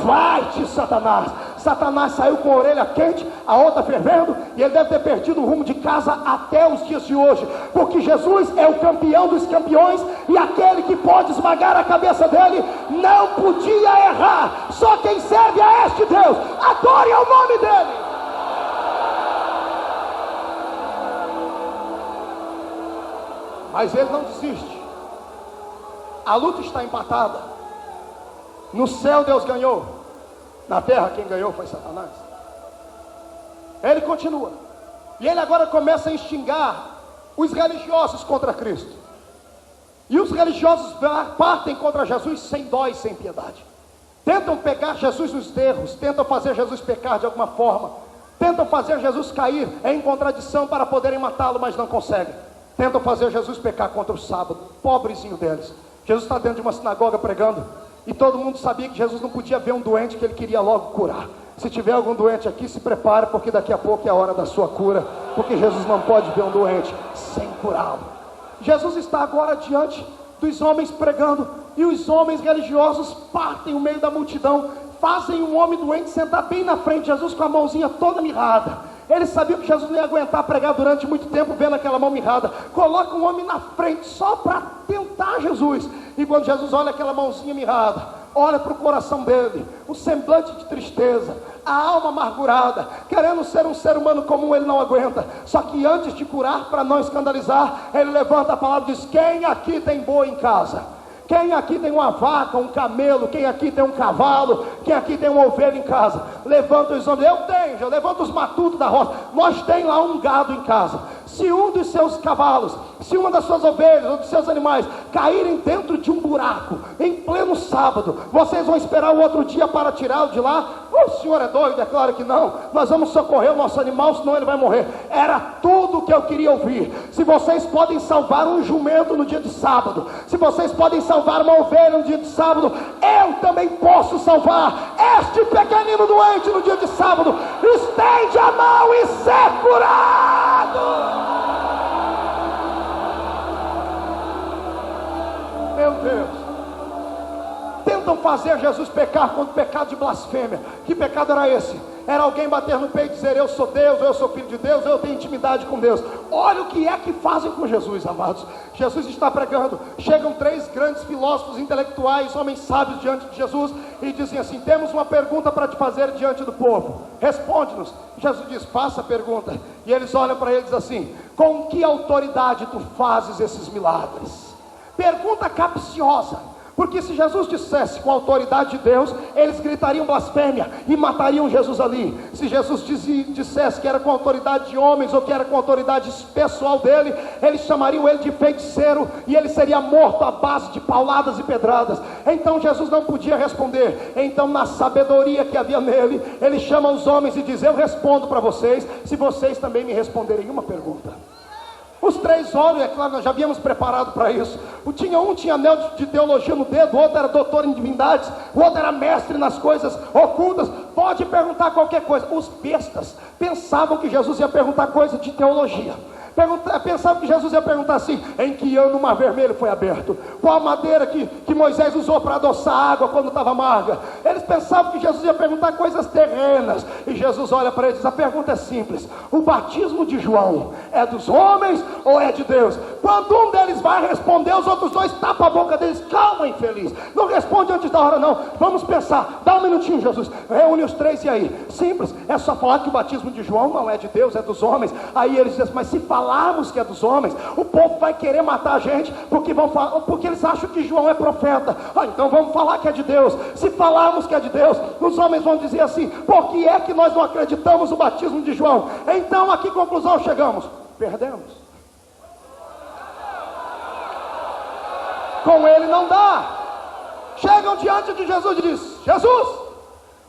Vai-te, Satanás. Satanás saiu com a orelha quente, a outra fervendo, e ele deve ter perdido o rumo de casa até os dias de hoje, porque Jesus é o campeão dos campeões, e aquele que pode esmagar a cabeça dele não podia errar. Só quem serve a este Deus adore ao nome dele. Mas ele não desiste. A luta está empatada. No céu Deus ganhou, na terra quem ganhou foi Satanás. Ele continua. E ele agora começa a instigar os religiosos contra Cristo. E os religiosos partem contra Jesus sem dó e sem piedade. Tentam pegar Jesus nos erros, tentam fazer Jesus pecar de alguma forma, tentam fazer Jesus cair em contradição para poderem matá-lo, mas não conseguem. Tentam fazer Jesus pecar contra o sábado, pobrezinho deles. Jesus está dentro de uma sinagoga pregando, e todo mundo sabia que Jesus não podia ver um doente que ele queria logo curar. Se tiver algum doente aqui, se prepare, porque daqui a pouco é a hora da sua cura, porque Jesus não pode ver um doente sem curá-lo. Jesus está agora diante dos homens pregando, e os homens religiosos partem no meio da multidão, fazem um homem doente sentar bem na frente de Jesus com a mãozinha toda mirrada. Eles sabiam que Jesus não ia aguentar pregar durante muito tempo vendo aquela mão mirrada. Coloca um homem na frente só para tentar Jesus. E quando Jesus olha aquela mãozinha mirrada, olha para o coração dele, o semblante de tristeza, a alma amargurada, querendo ser um ser humano comum, ele não aguenta. Só que antes de curar, para não escandalizar, ele levanta a palavra e diz: quem aqui tem boi em casa? Quem aqui tem uma vaca, um camelo? Quem aqui tem um cavalo? Quem aqui tem uma ovelha em casa? Levanta os homens. Eu tenho, eu levanto os matutos da roça. Nós tem lá um gado em casa. Se um dos seus cavalos, se uma das suas ovelhas ou dos seus animais caírem dentro de um buraco em pleno sábado, vocês vão esperar o outro dia para tirá-lo de lá? O senhor é doido? É claro que não. Nós vamos socorrer o nosso animal, senão ele vai morrer. Era tudo o que eu queria ouvir. Se vocês podem salvar um jumento no dia de sábado, se vocês podem salvar uma ovelha no dia de sábado, eu também posso salvar este pequenino doente no dia de sábado. Estende a mão e ser curado. Meu Deus. Tentam fazer Jesus pecar com o pecado de blasfêmia. Que pecado era esse? Era alguém bater no peito e dizer: eu sou Deus, eu sou filho de Deus, eu tenho intimidade com Deus. Olha o que é que fazem com Jesus, amados. Jesus está pregando, chegam 3 grandes filósofos intelectuais, homens sábios diante de Jesus, e dizem assim: temos uma pergunta para te fazer diante do povo, responde-nos. Jesus diz: faça a pergunta. E eles olham para ele e dizem assim: com que autoridade tu fazes esses milagres? Pergunta capciosa. Porque se Jesus dissesse com a autoridade de Deus, eles gritariam blasfêmia e matariam Jesus ali. Se Jesus dissesse que era com a autoridade de homens ou que era com a autoridade pessoal dele, eles chamariam ele de feiticeiro e ele seria morto à base de pauladas e pedradas. Então Jesus não podia responder. Então, na sabedoria que havia nele, ele chama os homens e diz: eu respondo para vocês, se vocês também me responderem uma pergunta. Os 3 olham, é claro, nós já havíamos preparado para isso. Um tinha anel de teologia no dedo, o outro era doutor em divindades, o outro era mestre nas coisas ocultas. Pode perguntar qualquer coisa. Os bestas pensavam que Jesus ia perguntar coisa de teologia. Pensavam que Jesus ia perguntar assim: em que ano o Mar Vermelho foi aberto? Qual a madeira que Moisés usou para adoçar a água quando estava amarga? Eles pensavam que Jesus ia perguntar coisas terrenas. E Jesus olha para eles e diz: a pergunta é simples: o batismo de João é dos homens ou é de Deus? Quando um deles vai responder, os outros 2 tapam a boca deles. Calma, infeliz, não responde antes da hora não. Vamos pensar, dá um minutinho. Jesus reúne os 3 e aí? Simples, é só falar que o batismo de João não é de Deus, é dos homens. Aí eles dizem: mas se falarmos que é dos homens, o povo vai querer matar a gente, porque eles acham que João é profeta. Então vamos falar que é de Deus. Se falarmos que é de Deus, os homens vão dizer assim: por que é que nós não acreditamos no batismo de João? Então a que conclusão chegamos? Perdemos. Com ele não dá. Chegam diante de Jesus e dizem: Jesus,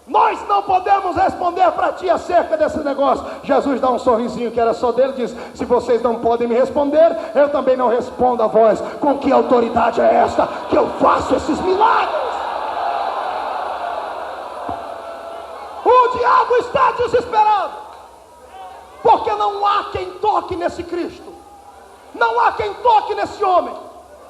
nós não podemos responder para ti acerca desse negócio. Jesus dá um sorrisinho que era só dele e diz: se vocês não podem me responder, eu também não respondo a vós. Com que autoridade é esta que eu faço esses milagres? O diabo está desesperado, porque não há quem toque nesse Cristo, não há quem toque nesse homem,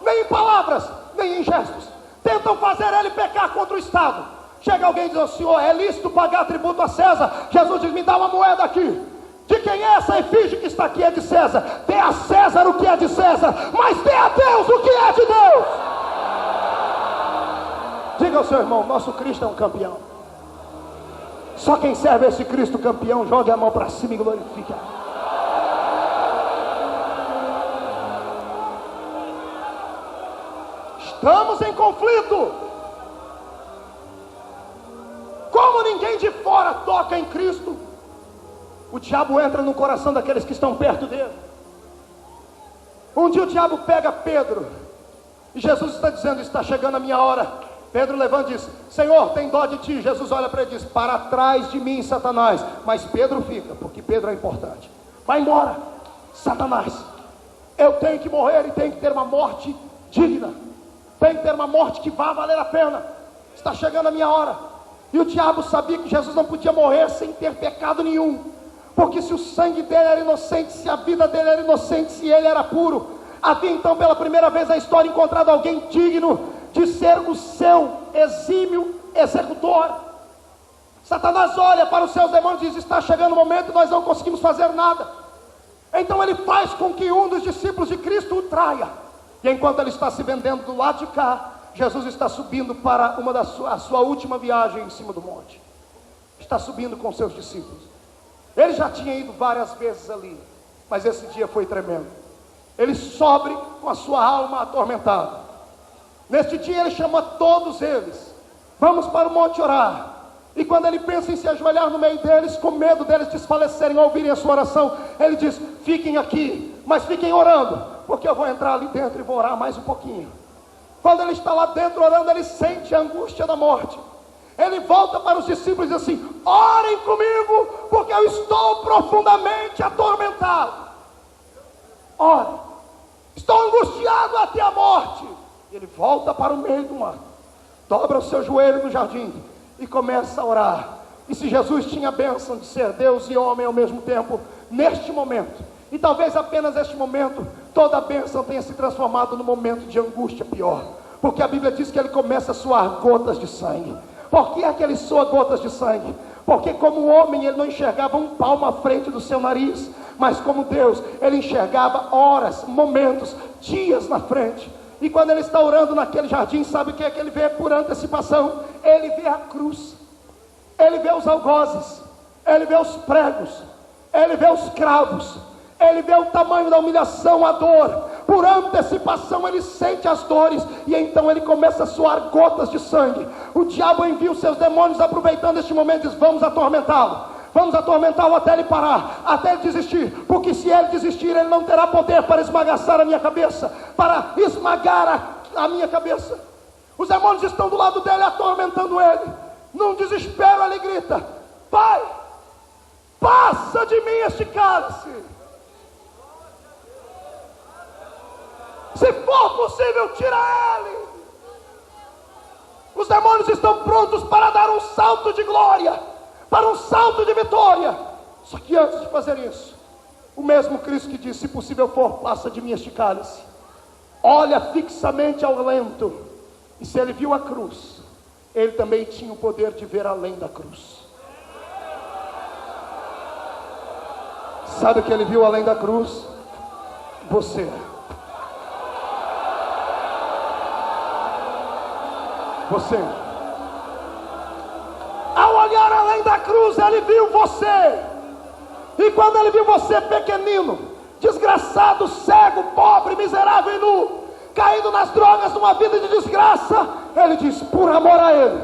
nem em palavras, nem em gestos. Tentam fazer ele pecar contra o Estado. Chega alguém e diz: ao Senhor, é lícito pagar tributo a César? Jesus diz: me dá uma moeda aqui. De quem é essa efígie que está aqui? É de César. Dê a César o que é de César, mas dê a Deus o que é de Deus. Diga ao seu irmão: nosso Cristo é um campeão. Só quem serve esse Cristo campeão, jogue a mão para cima e glorifique. Estamos em conflito. Como ninguém de fora toca em Cristo, o diabo entra no coração daqueles que estão perto dele. Um dia o diabo pega Pedro, e Jesus está dizendo: está chegando a minha hora. Pedro levanta e diz: Senhor, tem dó de ti. Jesus olha para ele e diz: para trás de mim, Satanás. Mas Pedro fica, porque Pedro é importante. Vai embora, Satanás. Eu tenho que morrer e tenho que ter uma morte digna. Tenho que ter uma morte que vá valer a pena. Está chegando a minha hora. E o diabo sabia que Jesus não podia morrer sem ter pecado nenhum, porque se o sangue dele era inocente, se a vida dele era inocente, se ele era puro, havia então pela primeira vez na história encontrado alguém digno de ser o seu exímio executor. Satanás olha para os seus demônios e diz: está chegando o momento e nós não conseguimos fazer nada. Então ele faz com que um dos discípulos de Cristo o traia. E enquanto ele está se vendendo do lado de cá, Jesus está subindo para a sua última viagem em cima do monte. Está subindo com seus discípulos. Ele já tinha ido várias vezes ali, mas esse dia foi tremendo. Ele sobe com a sua alma atormentada. Neste dia ele chama todos eles: vamos para o monte orar. E quando ele pensa em se ajoelhar no meio deles, com medo deles desfalecerem ao ouvirem a sua oração, ele diz: fiquem aqui, mas fiquem orando, porque eu vou entrar ali dentro e vou orar mais um pouquinho. Quando ele está lá dentro orando, ele sente a angústia da morte. Ele volta para os discípulos e diz assim: orem comigo, porque eu estou profundamente atormentado. Ore, estou angustiado até a morte. Ele volta para o meio do mato, dobra o seu joelho no jardim e começa a orar. E se Jesus tinha a bênção de ser Deus e homem ao mesmo tempo, neste momento, e talvez apenas neste momento, toda a bênção tenha se transformado num momento de angústia pior, porque a Bíblia diz que ele começa a suar gotas de sangue. Por que é que ele soa gotas de sangue? Porque como homem ele não enxergava um palmo à frente do seu nariz, mas como Deus, ele enxergava horas, momentos, dias na frente. E quando ele está orando naquele jardim, sabe o que é que ele vê por antecipação? Ele vê a cruz, ele vê os algozes, ele vê os pregos, ele vê os cravos, ele vê o tamanho da humilhação, a dor. Por antecipação ele sente as dores, e então ele começa a suar gotas de sangue. O diabo envia os seus demônios, aproveitando este momento, e diz: vamos atormentá-lo. Vamos atormentá-lo até ele parar, até ele desistir, porque se ele desistir, ele não terá poder para esmagaçar a minha cabeça, para esmagar a minha cabeça. Os demônios estão do lado dele, atormentando ele. Num desespero ele grita: Pai, passa de mim este cálice. Se for possível, tira ele. Os demônios estão prontos para dar um salto de glória, para um salto de vitória. Só que antes de fazer isso, o mesmo Cristo que disse: se possível for, passa de mim este cálice, olha fixamente ao lento. E se ele viu a cruz, ele também tinha o poder de ver além da cruz. Sabe o que ele viu além da cruz? Você. Você. Ao olhar além da cruz, ele viu você. E quando ele viu você pequenino, desgraçado, cego, pobre, miserável e nu, caído nas drogas, numa vida de desgraça, ele diz: por amor a ele,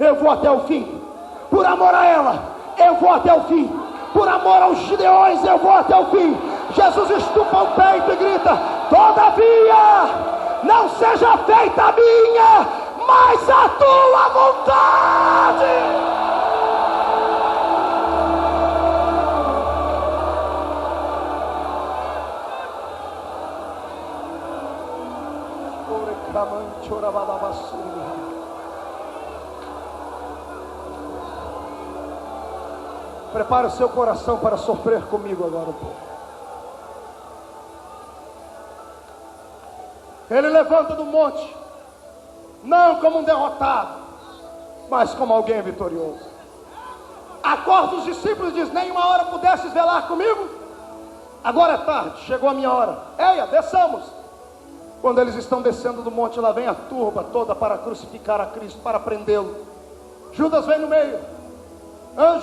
eu vou até o fim. Por amor a ela, eu vou até o fim. Por amor aos gideões, eu vou até o fim. Jesus estupa o peito e grita: todavia, não seja feita a minha, mas a tua vontade. Prepare o seu coração para sofrer comigo agora um pouco. Ele levanta do monte, não como um derrotado, mas como alguém vitorioso. Acorda os discípulos e diz: nenhuma hora pudesses velar comigo? Agora é tarde, chegou a minha hora. Eia, desçamos. Quando eles estão descendo do monte, lá vem a turba toda para crucificar a Cristo, para prendê-lo. Judas vem no meio.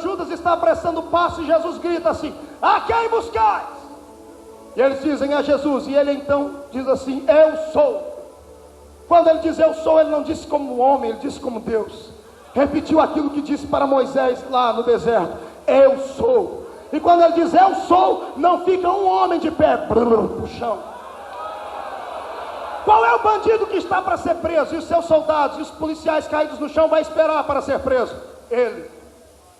Judas está apressando o passo e Jesus grita assim: a quem buscais? E eles dizem: a Jesus. E ele então diz assim: eu sou. Quando ele diz eu sou, ele não disse como homem, ele disse como Deus. Repetiu aquilo que disse para Moisés lá no deserto: eu sou. E quando ele diz eu sou, não fica um homem de pé pro chão. Qual é o bandido que está para ser preso? E os seus soldados e os policiais caídos no chão vai esperar para ser preso? Ele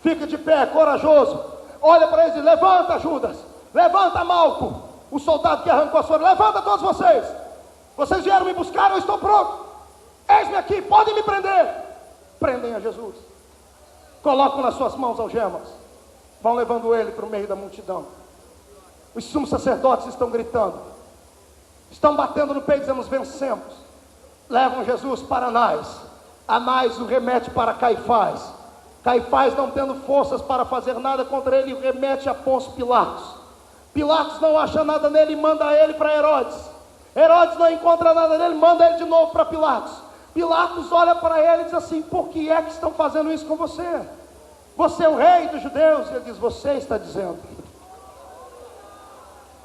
fica de pé, corajoso, olha para eles e diz: levanta, Judas, levanta, Malco, o soldado que arrancou a sua, levanta todos vocês. Vocês vieram me buscar, eu estou pronto. Eis-me aqui, podem me prender. Prendem a Jesus, colocam nas suas mãos algemas, vão levando ele para o meio da multidão. Os sumos sacerdotes estão gritando, estão batendo no peito, dizendo: vencemos. Levam Jesus para Anás. Anás o remete para Caifás. Caifás, não tendo forças para fazer nada contra ele, o remete a Pôncio Pilatos. Pilatos não acha nada nele e manda ele para Herodes. Herodes não encontra nada nele, manda ele de novo para Pilatos. Pilatos olha para ele e diz assim: por que é que estão fazendo isso com você? Você é o rei dos judeus? Ele diz: você está dizendo.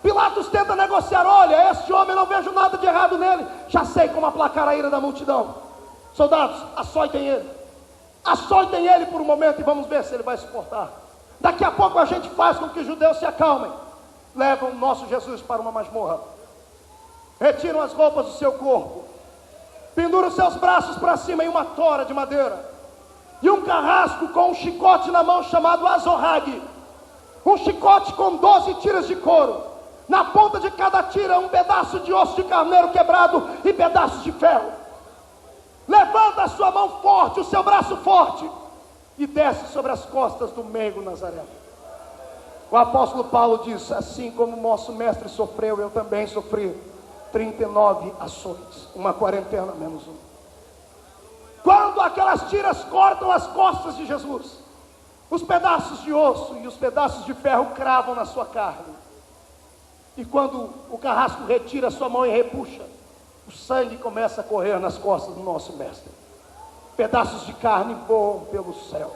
Pilatos tenta negociar: olha, este homem, eu não vejo nada de errado nele, já sei como aplacar a ira da multidão. Soldados, açoitem ele. Açoitem ele por um momento e vamos ver se ele vai suportar. Daqui a pouco a gente faz com que os judeus se acalmem. Levam o nosso Jesus para uma masmorra, retiram as roupas do seu corpo, penduram seus braços para cima em uma tora de madeira, e um carrasco com um chicote na mão chamado azorrague, um chicote com 12 tiras de couro, na ponta de cada tira um pedaço de osso de carneiro quebrado e pedaços de ferro. Levanta a sua mão forte, o seu braço forte, e desce sobre as costas do meigo Nazareno. O apóstolo Paulo diz: assim como o nosso mestre sofreu, eu também sofri 39 açoites, uma quarentena menos um. Quando aquelas tiras cortam as costas de Jesus, os pedaços de osso e os pedaços de ferro cravam na sua carne. E quando o carrasco retira a sua mão e repuxa, o sangue começa a correr nas costas do nosso mestre. Pedaços de carne voam pelo céu.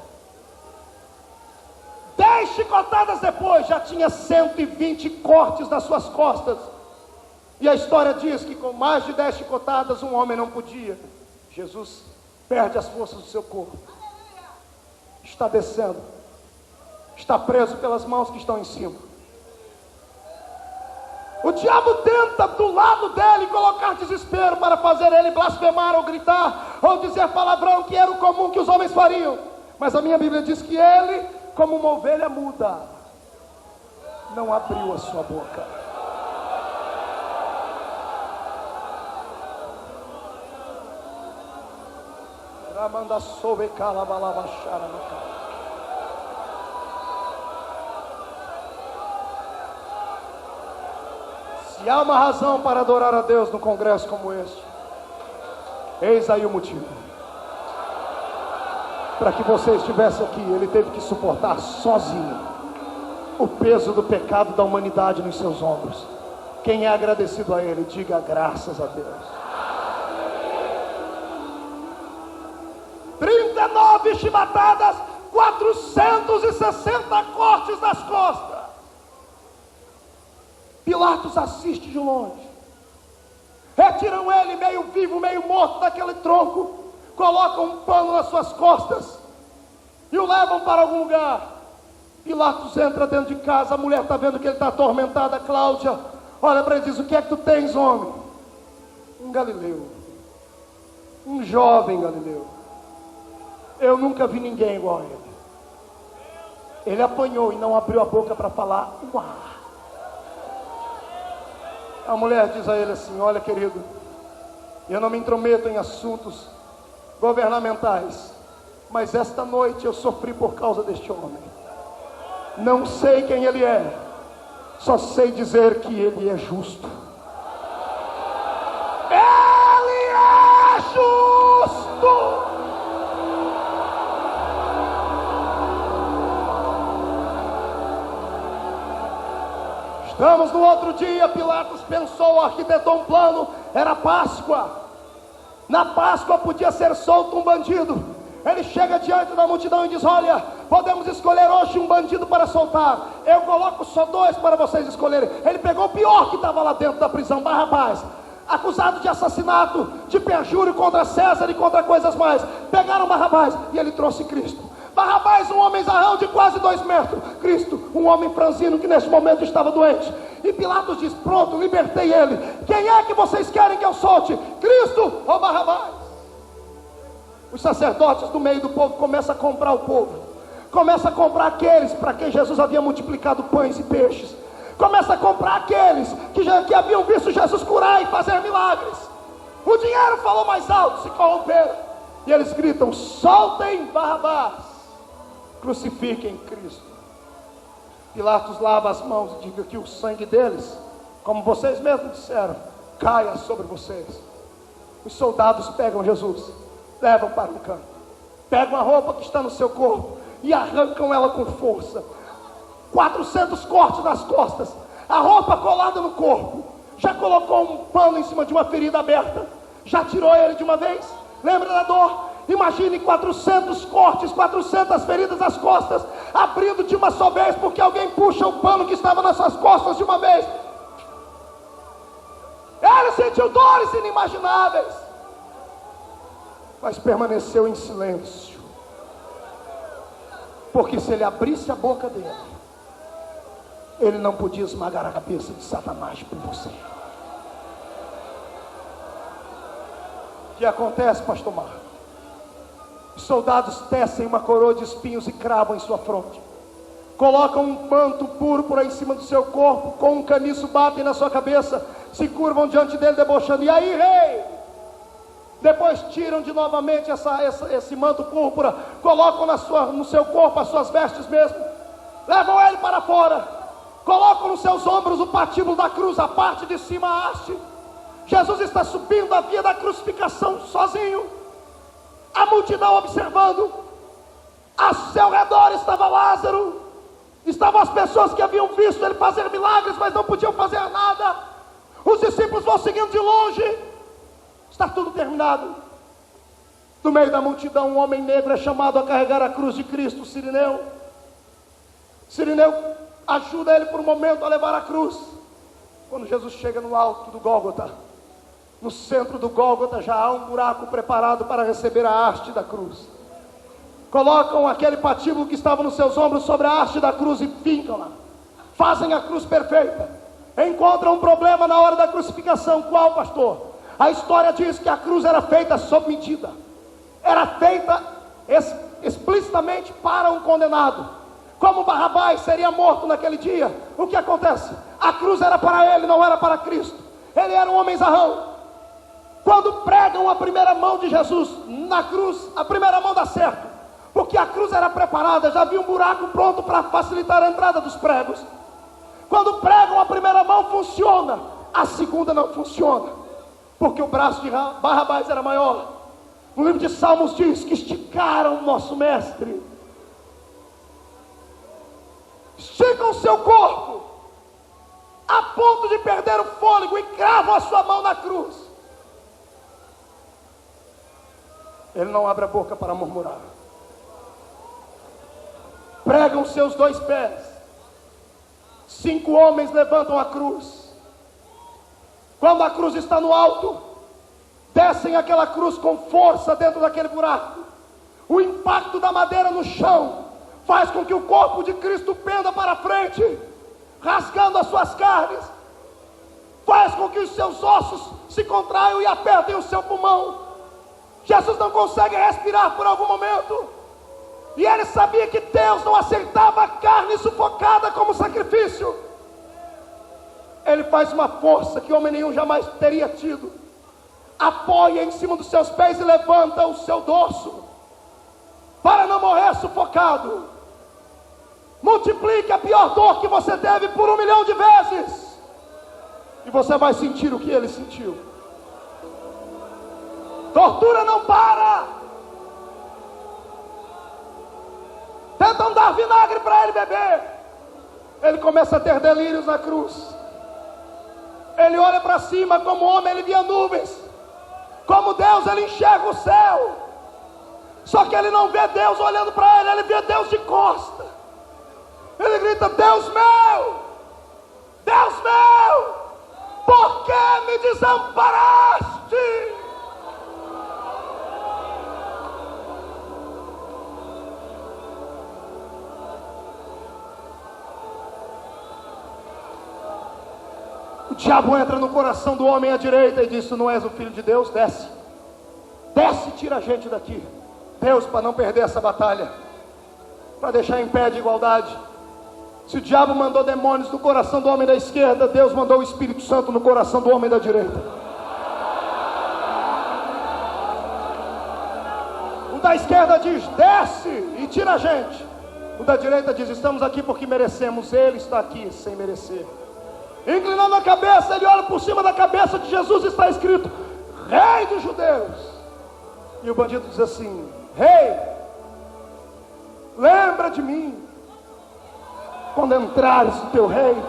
10 chicotadas depois, já tinha 120 cortes nas suas costas. E a história diz que com mais de 10 chicotadas, um homem não podia. Jesus perde as forças do seu corpo. Está descendo. Está preso pelas mãos que estão em cima. O diabo tenta do lado dele colocar desespero para fazer ele blasfemar ou gritar ou dizer palavrão, que era o comum que os homens fariam. Mas a minha Bíblia diz que ele, como uma ovelha muda, não abriu a sua boca. Ramanda soube calabalava chara na cara. Se há uma razão para adorar a Deus no congresso como este, eis aí o motivo. Para que você estivesse aqui, ele teve que suportar sozinho o peso do pecado da humanidade nos seus ombros. Quem é agradecido a ele, diga graças a Deus. 39 chibatadas, 460 cortes nas costas. Pilatos assiste de longe. Retiram ele meio vivo, meio morto daquele tronco, colocam um pano nas suas costas e o levam para algum lugar. Pilatos entra dentro de casa, a mulher está vendo que ele está atormentada. Cláudia olha para ele e diz: o que é que tu tens, homem? Um galileu, um jovem galileu. Eu nunca vi ninguém igual a ele. Ele apanhou e não abriu a boca para falar um ar. A mulher diz a ele assim: olha, querido, eu não me intrometo em assuntos governamentais, mas esta noite eu sofri por causa deste homem. Não sei quem ele é, só sei dizer que ele é justo. Ele é justo. Estamos no outro dia. Pilatos pensou, arquitetou um plano. Era Páscoa. Na Páscoa podia ser solto um bandido. Ele chega diante da multidão e diz: olha, podemos escolher hoje um bandido para soltar. Eu coloco só 2 para vocês escolherem. Ele pegou o pior que estava lá dentro da prisão, Barrabás, acusado de assassinato, de perjúrio contra César e contra coisas mais. Pegaram Barrabás e ele trouxe Cristo. Barrabás, um homem zarrão de quase 2 metros. Cristo, um homem franzino que neste momento estava doente. E Pilatos diz: pronto, libertei ele. Quem é que vocês querem que eu solte? Cristo ou Barrabás? Os sacerdotes do meio do povo começam a comprar o povo. Começa a comprar aqueles para quem Jesus havia multiplicado pães e peixes. Começa a comprar aqueles que haviam visto Jesus curar e fazer milagres. O dinheiro falou mais alto, se corromperam. E eles gritam: soltem Barrabás, crucifiquem Cristo. Pilatos lava as mãos e diga que o sangue deles, como vocês mesmos disseram, caia sobre vocês. Os soldados pegam Jesus, levam para um canto, pegam a roupa que está no seu corpo e arrancam ela com força. 400 cortes nas costas, a roupa colada no corpo. Já colocou um pano em cima de uma ferida aberta? Já tirou ele de uma vez? Lembra da dor? Imagine 400 cortes, 400 feridas nas costas, abrindo de uma só vez, porque alguém puxa o pano que estava nas suas costas de uma vez. Ele sentiu dores inimagináveis, mas permaneceu em silêncio, porque se ele abrisse a boca dele, ele não podia esmagar a cabeça de Satanás por você. O que acontece, pastor Marcos? Os soldados tecem uma coroa de espinhos e cravam em sua fronte. Colocam um manto púrpura em cima do seu corpo, com um caniço batem na sua cabeça, se curvam diante dele debochando: e aí, rei? Depois tiram de novamente esse manto púrpura, colocam no seu corpo as suas vestes mesmo, levam ele para fora, colocam nos seus ombros o patíbulo da cruz, a parte de cima a haste. Jesus está subindo a via da crucificação sozinho, a multidão observando. A seu redor estava Lázaro, estavam as pessoas que haviam visto ele fazer milagres, mas não podiam fazer nada. Os discípulos vão seguindo de longe. Está tudo terminado. No meio da multidão, um homem negro é chamado a carregar a cruz de Cristo, Cirineu. Cirineu ajuda ele por um momento a levar a cruz. Quando Jesus chega no alto do Gólgota, no centro do Gólgota já há um buraco preparado para receber a haste da cruz. Colocam aquele patíbulo que estava nos seus ombros sobre a haste da cruz e fincam lá. Fazem a cruz perfeita. Encontram um problema na hora da crucificação. Qual, pastor? A história diz que a cruz era feita sob medida. Era feita explicitamente para um condenado. Como Barrabás seria morto naquele dia, o que acontece? A cruz era para ele, não era para Cristo. Ele era um homem zarrão. Quando pregam a primeira mão de Jesus na cruz, a primeira mão dá certo, porque a cruz era preparada, já havia um buraco pronto para facilitar a entrada dos pregos. Quando pregam a primeira mão, funciona, a segunda não funciona, porque o braço de Barrabás era maior. O livro de Salmos diz que esticaram o nosso mestre, esticam o seu corpo a ponto de perder o fôlego e cravam a sua mão na cruz. Ele não abre a boca para murmurar. Pregam seus 2 pés. 5 homens levantam a cruz. Quando a cruz está no alto, descem aquela cruz com força dentro daquele buraco. O impacto da madeira no chão faz com que o corpo de Cristo penda para frente, rasgando as suas carnes. Faz com que os seus ossos se contraiam e apertem o seu pulmão. Jesus não consegue respirar por algum momento. E ele sabia que Deus não aceitava a carne sufocada como sacrifício. Ele faz uma força que homem nenhum jamais teria tido. Apoia em cima dos seus pés e levanta o seu dorso, para não morrer sufocado. Multiplique a pior dor que você teve por 1 milhão de vezes, e você vai sentir o que ele sentiu. Tortura não para. Tentam dar vinagre para ele beber. Ele começa a ter delírios na cruz. Ele olha para cima como homem, ele via nuvens. Como Deus, ele enxerga o céu. Só que ele não vê Deus olhando para ele, ele vê Deus de costa. Ele grita: Deus meu, por que me desamparaste? O diabo entra no coração do homem à direita e diz: tu não és o filho de Deus, desce. Desce e tira a gente daqui. Deus, para não perder essa batalha, para deixar em pé de igualdade, se o diabo mandou demônios no coração do homem da esquerda, Deus mandou o Espírito Santo no coração do homem da direita. O da esquerda diz: desce e tira a gente. O da direita diz: estamos aqui porque merecemos. Ele está aqui sem merecer. Inclinando a cabeça, ele olha por cima da cabeça de Jesus, está escrito: Rei dos Judeus. E o bandido diz assim: Rei, lembra de mim quando entrares o teu reino.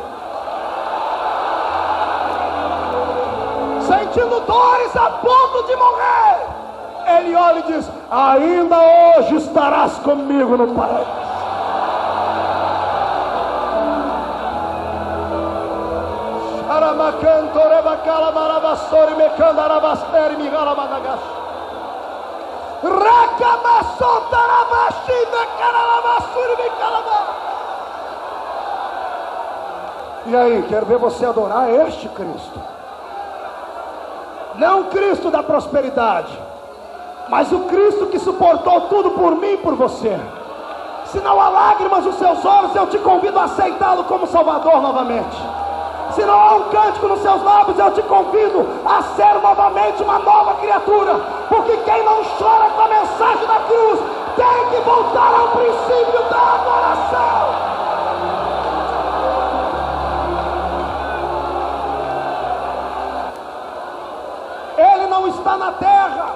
Sentindo dores a ponto de morrer, ele olha e diz: ainda hoje estarás comigo no paraíso. E aí, quero ver você adorar este Cristo. Não o Cristo da prosperidade, mas o Cristo que suportou tudo por mim e por você. Se não há lágrimas nos seus olhos, eu te convido a aceitá-lo como Salvador novamente. Se não há um cântico nos seus lábios, eu te convido a ser novamente uma nova criatura. Porque quem não chora com a mensagem da cruz tem que voltar ao princípio da adoração. Ele não está na terra,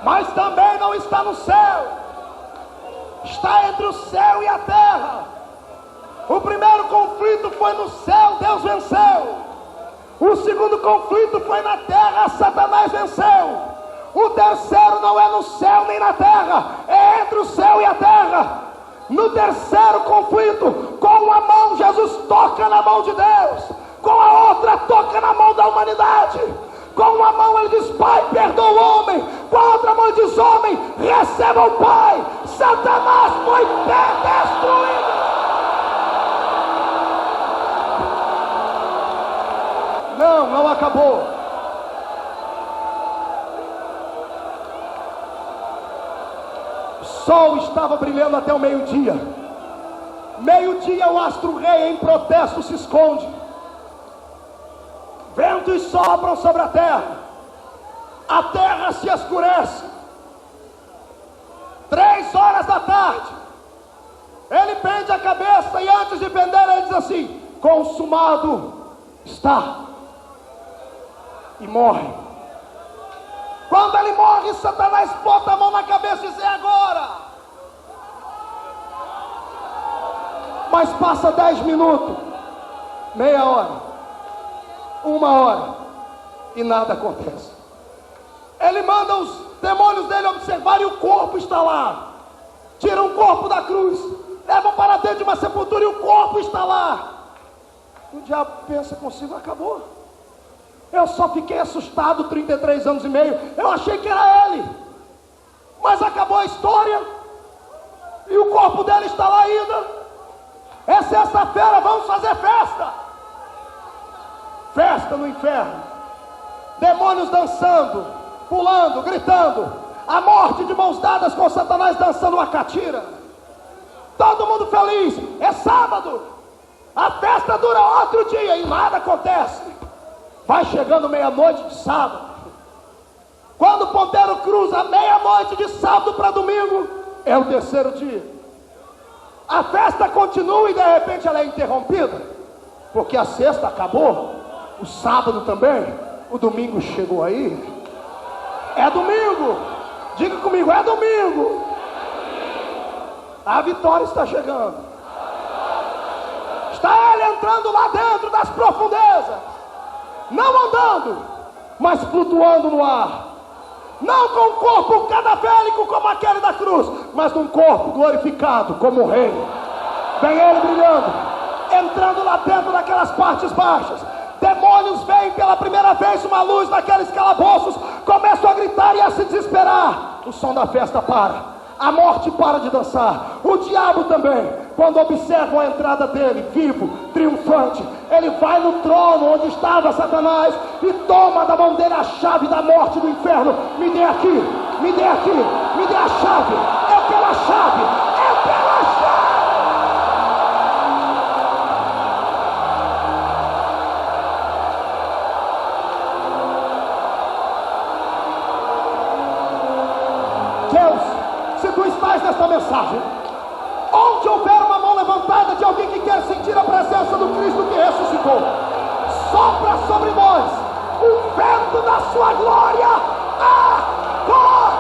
mas também não está no céu. Está entre o céu e a terra. O primeiro conflito foi no céu, Deus venceu. O segundo conflito foi na terra, Satanás venceu. O terceiro não é no céu nem na terra, é entre o céu e a terra. No terceiro conflito, com uma mão Jesus toca na mão de Deus, com a outra toca na mão da humanidade. Com uma mão ele diz: Pai, perdoa o homem. Com a outra mão ele diz: homem, receba o Pai. Satanás foi destruído. Não acabou. O sol estava brilhando até o meio-dia. Meio-dia, o astro-rei em protesto se esconde. Ventos sopram sobre a terra se escurece. 3 horas da tarde, ele pende a cabeça e antes de pender ele diz assim: consumado está. E morre. Quando ele morre, Satanás bota a mão na cabeça e diz: é agora. Mas passa 10 minutos, meia hora, 1 hora, e nada acontece. Ele manda os demônios dele observarem e o corpo está lá. Tiram o corpo da cruz, levam para dentro de uma sepultura e o corpo está lá. O diabo pensa consigo: acabou. Eu só fiquei assustado 33 anos e meio. Eu achei que era ele. Mas acabou a história. E o corpo dele está lá ainda. É sexta-feira, vamos fazer festa. Festa no inferno. Demônios dançando, pulando, gritando. A morte de mãos dadas com Satanás dançando uma catira. Todo mundo feliz. É sábado. A festa dura outro dia e nada acontece. Vai chegando meia-noite de sábado. Quando o ponteiro cruza meia-noite de sábado para domingo, é o terceiro dia. A festa continua e de repente ela é interrompida, porque a sexta acabou, o sábado também, o domingo chegou aí. É domingo. Diga comigo: é domingo. A vitória está chegando. Está ele entrando lá dentro das profundezas. Não andando, mas flutuando no ar. Não com um corpo cadavérico como aquele da cruz, mas num corpo glorificado como o rei. Vem ele brilhando, entrando lá dentro daquelas partes baixas. Demônios veem pela primeira vez uma luz naqueles calabouços, começam a gritar e a se desesperar. O som da festa para, a morte para de dançar, o diabo também. quando observam a entrada dele, vivo, triunfante, ele vai no trono onde estava Satanás e toma da mão dele a chave da morte do inferno. Me dê aqui, me dê aqui, me dê a chave. Eu quero a chave, eu quero a chave. Deus, se tu estás nesta mensagem, onde houver uma mão levantada de alguém que quer sentir a presença do Cristo que ressuscitou, sopra sobre nós o vento da sua glória. Agora!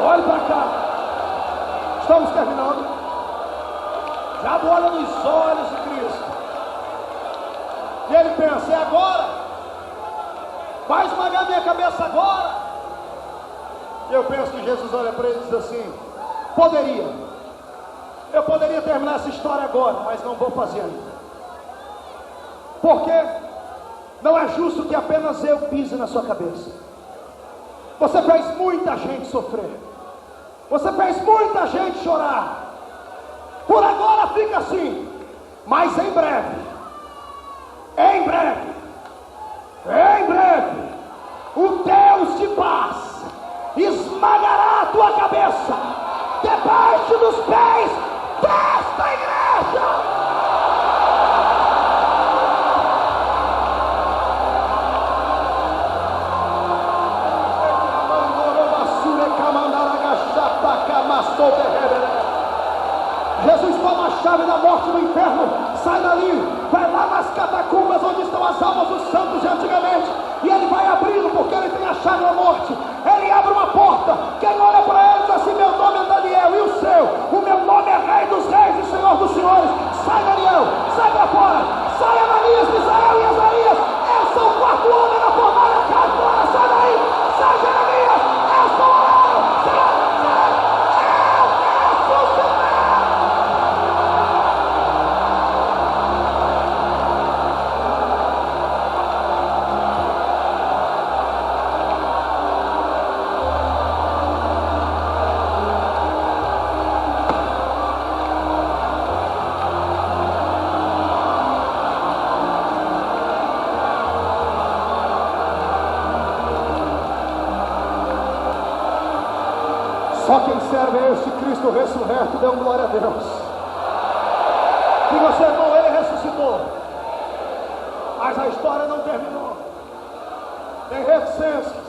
Olhe para cá. Estamos terminando. Diabo olha nos olhos de Cristo e ele pensa: é agora? Vai esmagar minha cabeça agora? E eu penso que Jesus olha para ele e diz assim: eu poderia terminar essa história agora, mas não vou fazer ainda. Porque não é justo que apenas eu pise na sua cabeça. Você fez muita gente sofrer, você fez muita gente chorar. Por agora fica assim, mas em breve, o Deus de paz esmagará a tua cabeça debaixo dos pés desta igreja. Jesus toma a chave da morte do inferno, sai dali, vai lá nas catacumbas onde estão as almas dos santos de antigamente, e ele vai abrindo, porque ele tem a chave da morte. Ele abre uma porta, quem olha para ele diz assim: meu nome é Daniel, e o seu? O meu nome é Rei dos Reis e Senhor dos Senhores. Sai, Daniel, sai para fora, sai, Ananias, Misael e Azarias, eu sou o quarto homem na fornalha, cai fora, sai daí, sai, Jeremias, eu estou orando, sai, eu ressuscitei. Só quem serve a este Cristo ressurreto, dê glória a Deus. E você, irmão, ele ressuscitou, mas a história não terminou. Tem reticências.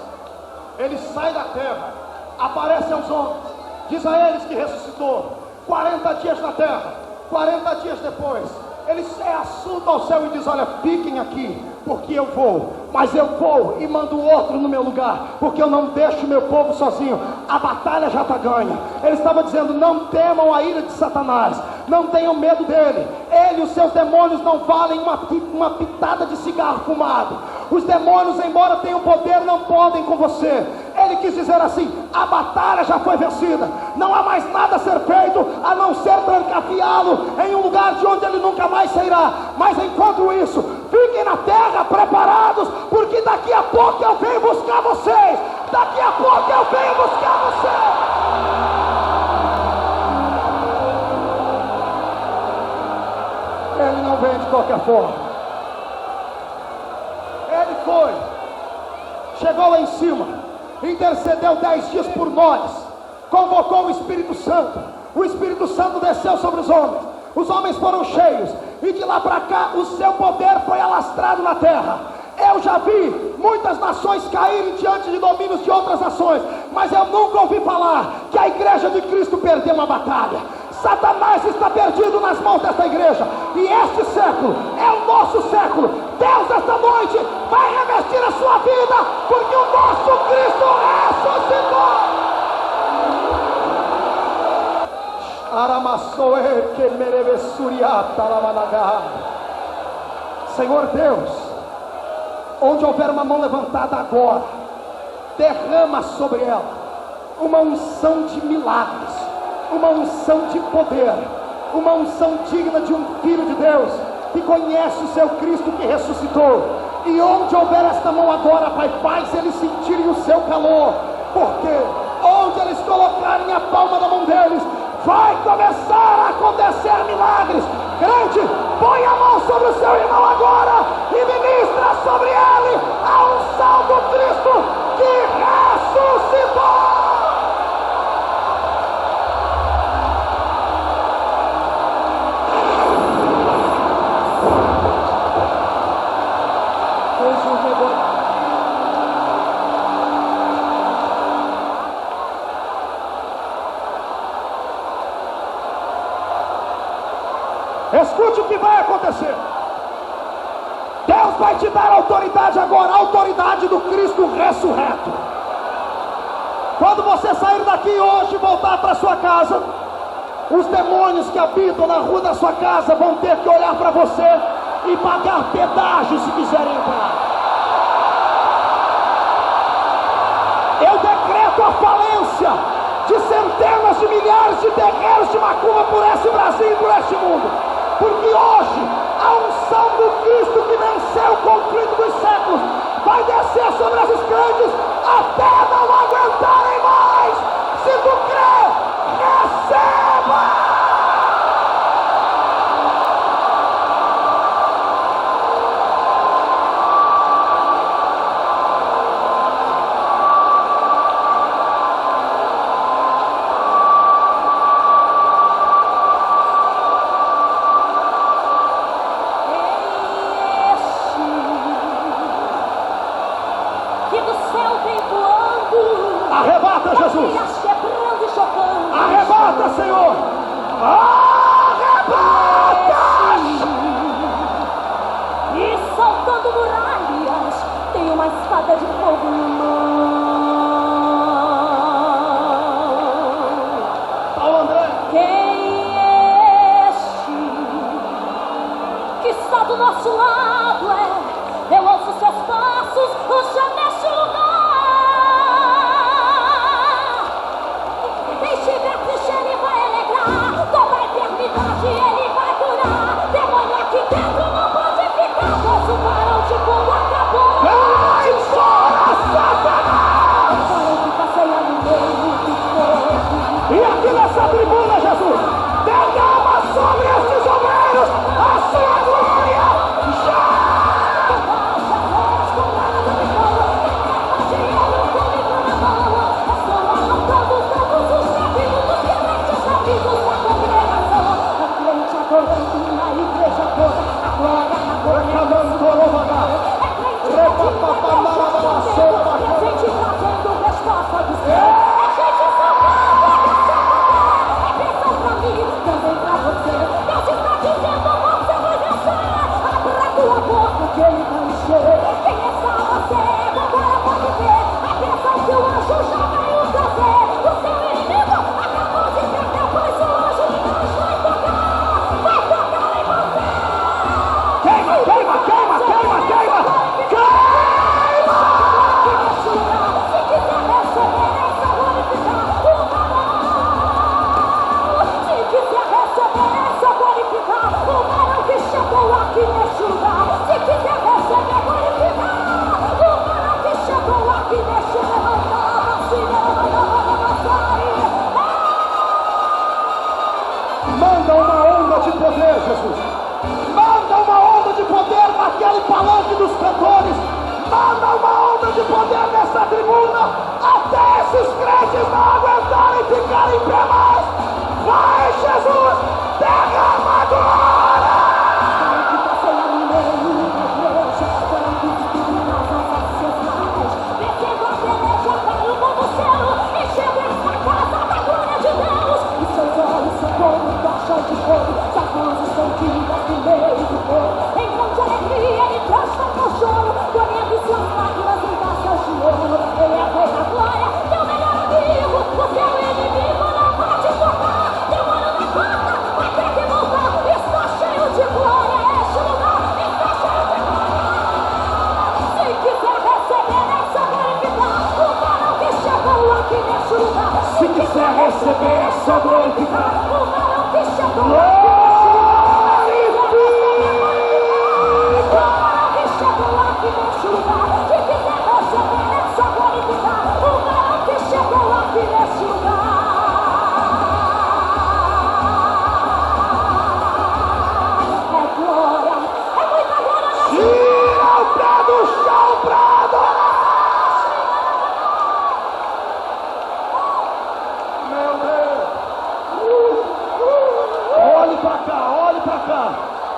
Ele sai da terra, aparece aos homens, diz a eles que ressuscitou. 40 dias na terra, 40 dias depois, ele é assunto ao céu e diz: olha, fiquem aqui, porque eu vou, mas eu vou e mando outro no meu lugar, porque eu não deixo meu povo sozinho. A batalha já está ganha. Ele estava dizendo: não temam a ira de Satanás, não tenham medo dele. Ele e os seus demônios não valem uma pitada de cigarro fumado. Os demônios, embora tenham poder, não podem com você. Ele quis dizer assim: a batalha já foi vencida, não há mais nada a ser feito a não ser trancafiá-lo em um lugar de onde ele nunca mais sairá. Mas enquanto isso, fiquem na terra preparados, porque daqui a pouco eu venho buscar vocês. Daqui a pouco eu venho buscar vocês. Ele não vem de qualquer forma. Ele foi, chegou lá em cima, intercedeu 10 dias por nós, convocou o Espírito Santo. O Espírito Santo desceu sobre os homens foram cheios, e de lá para cá o seu poder foi alastrado na terra. Eu já vi muitas nações caírem diante de domínios de outras nações, mas eu nunca ouvi falar que a igreja de Cristo perdeu uma batalha. Satanás está perdido nas mãos desta igreja, e este século é o nosso século. Deus, esta noite, vai revestir a sua vida, porque o nosso Cristo ressuscitou. Aramaçoe. Senhor Deus, onde houver uma mão levantada agora, derrama sobre ela uma unção de milagres, uma unção de poder, uma unção digna de um filho de Deus que conhece o seu Cristo que ressuscitou. E onde houver esta mão agora, Pai, faz eles sentirem o seu calor, porque onde eles colocarem a palma da mão deles, vai começar a acontecer milagres. Crente, põe a mão sobre o seu irmão agora e ministra sobre ele a unção do Cristo que ressuscitou. Escute o que vai acontecer. Deus vai te dar autoridade agora, a autoridade do Cristo ressurreto. Quando você sair daqui hoje e voltar para sua casa, os demônios que habitam na rua da sua casa vão ter que olhar para você e pagar pedágio se quiserem entrar. Eu decreto a falência de centenas de milhares de terreiros de macumba por esse Brasil e por este mundo. Porque hoje a unção do Cristo que venceu o conflito dos séculos vai descer sobre esses crentes até não aguentarem mais. Se tu crê, receba! Arrebata, Jesus! Arrebata, Senhor! Arrebata! E saltando muralhas, tem uma espada de fogo em mão. Paulo André! Quem é este que está do nosso lado? Eu ouço seus passos, o chão neste lugar. Ele vai alegrar, toda a enfermidade ele vai curar. Demônio aqui dentro não pode ficar, pois o varão de fogo acabou. Vai fora, Satanás! Agora que passeia no meio do fogo. E aqui nessa tribuna, Jesus, derrama sobre estes obreiros a sua glória! Já! Manda uma onda de poder, Jesus. Manda uma onda de poder naquele palanque dos cantores. Manda uma onda de poder nessa tribuna, até esses crentes não aguentarem ficar em pé mais. Vai, Jesus, derrama agora! De fogo, suas mãos estendidas no meio do fogo. Em grande alegria ele transforma o choro, colhendo suas lágrimas em taças de ouro. Ele é a glória, teu melhor amigo, o teu inimigo não vai.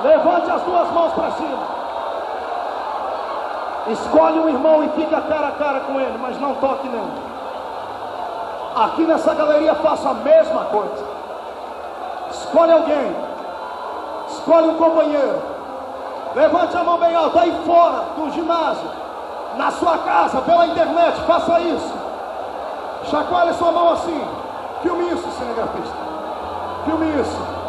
Levante as duas mãos para cima. Escolhe um irmão e fica cara a cara com ele, mas não toque nele. Aqui nessa galeria faça a mesma coisa. Escolhe alguém. Escolhe um companheiro. Levante a mão bem alta. Aí fora do ginásio, na sua casa, pela internet, faça isso. Chacoalhe sua mão assim. Filme isso, cinegrafista. Filme isso.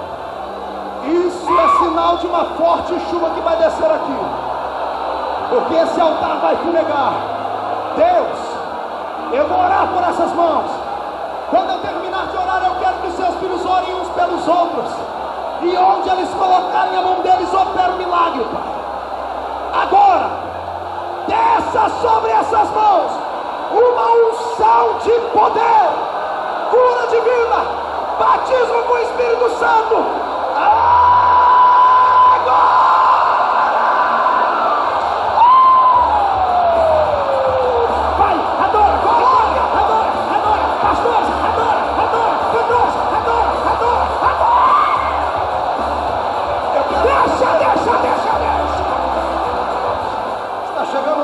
Isso é sinal de uma forte chuva que vai descer aqui. Porque esse altar vai fumegar. Deus, eu vou orar por essas mãos. Quando eu terminar de orar, eu quero que os seus filhos orem uns pelos outros. E onde eles colocarem a mão deles, opera um milagre, Pai. Agora, desça sobre essas mãos uma unção de poder, cura divina, batismo com o Espírito Santo.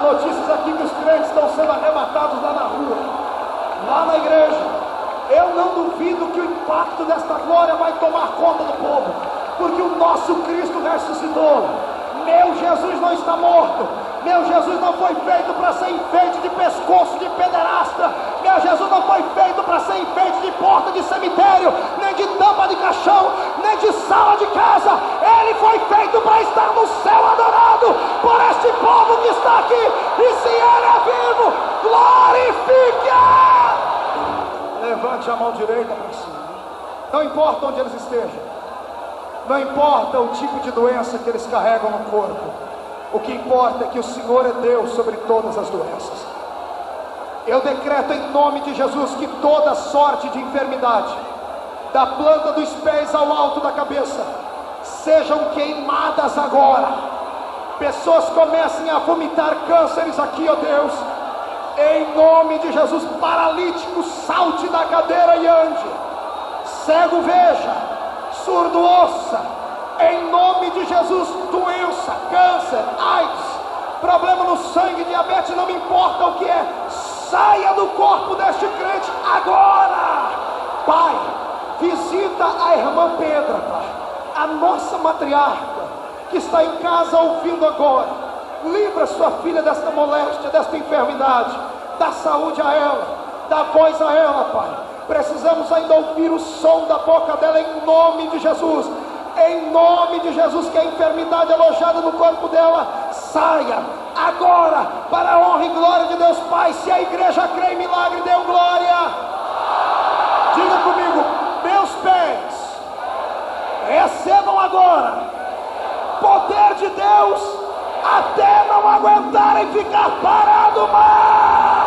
Notícias aqui que os crentes estão sendo arrebatados lá na rua, lá na igreja. Eu não duvido que o impacto desta glória vai tomar conta do povo, porque o nosso Cristo ressuscitou. Meu Jesus não está morto. Meu Jesus não foi feito para ser enfeite de pescoço de pederasta. Meu Jesus não foi feito para ser enfeite de porta de cemitério, nem de tampa de caixão, nem de sala de casa. Ele foi feito para estar no céu adorado por este povo que está aqui. E se Ele é vivo, glorifique! Levante a mão direita para cima. Não importa onde eles estejam. Não importa o tipo de doença que eles carregam no corpo. O que importa é que o Senhor é Deus sobre todas as doenças. Eu decreto em nome de Jesus que toda sorte de enfermidade, da planta dos pés ao alto da cabeça, sejam queimadas agora. Pessoas comecem a vomitar cânceres aqui, ó Deus. Em nome de Jesus, paralítico salte da cadeira e ande. Cego veja, surdo ouça. Em nome de Jesus, doença, câncer, AIDS, problema no sangue, diabetes, não me importa o que é, saia do corpo deste crente agora. Pai, visita a irmã Pedra, Pai, a nossa matriarca, que está em casa ouvindo agora. Livra sua filha desta moléstia, desta enfermidade, dá saúde a ela, dá voz a ela, Pai. Precisamos ainda ouvir o som da boca dela em nome de Jesus. Em nome de Jesus, que a enfermidade alojada no corpo dela saia agora, para a honra e glória de Deus Pai. Se a igreja crê em milagre, dê glória. Diga comigo: meus pés recebam agora poder de Deus, até não aguentarem ficar parado mais.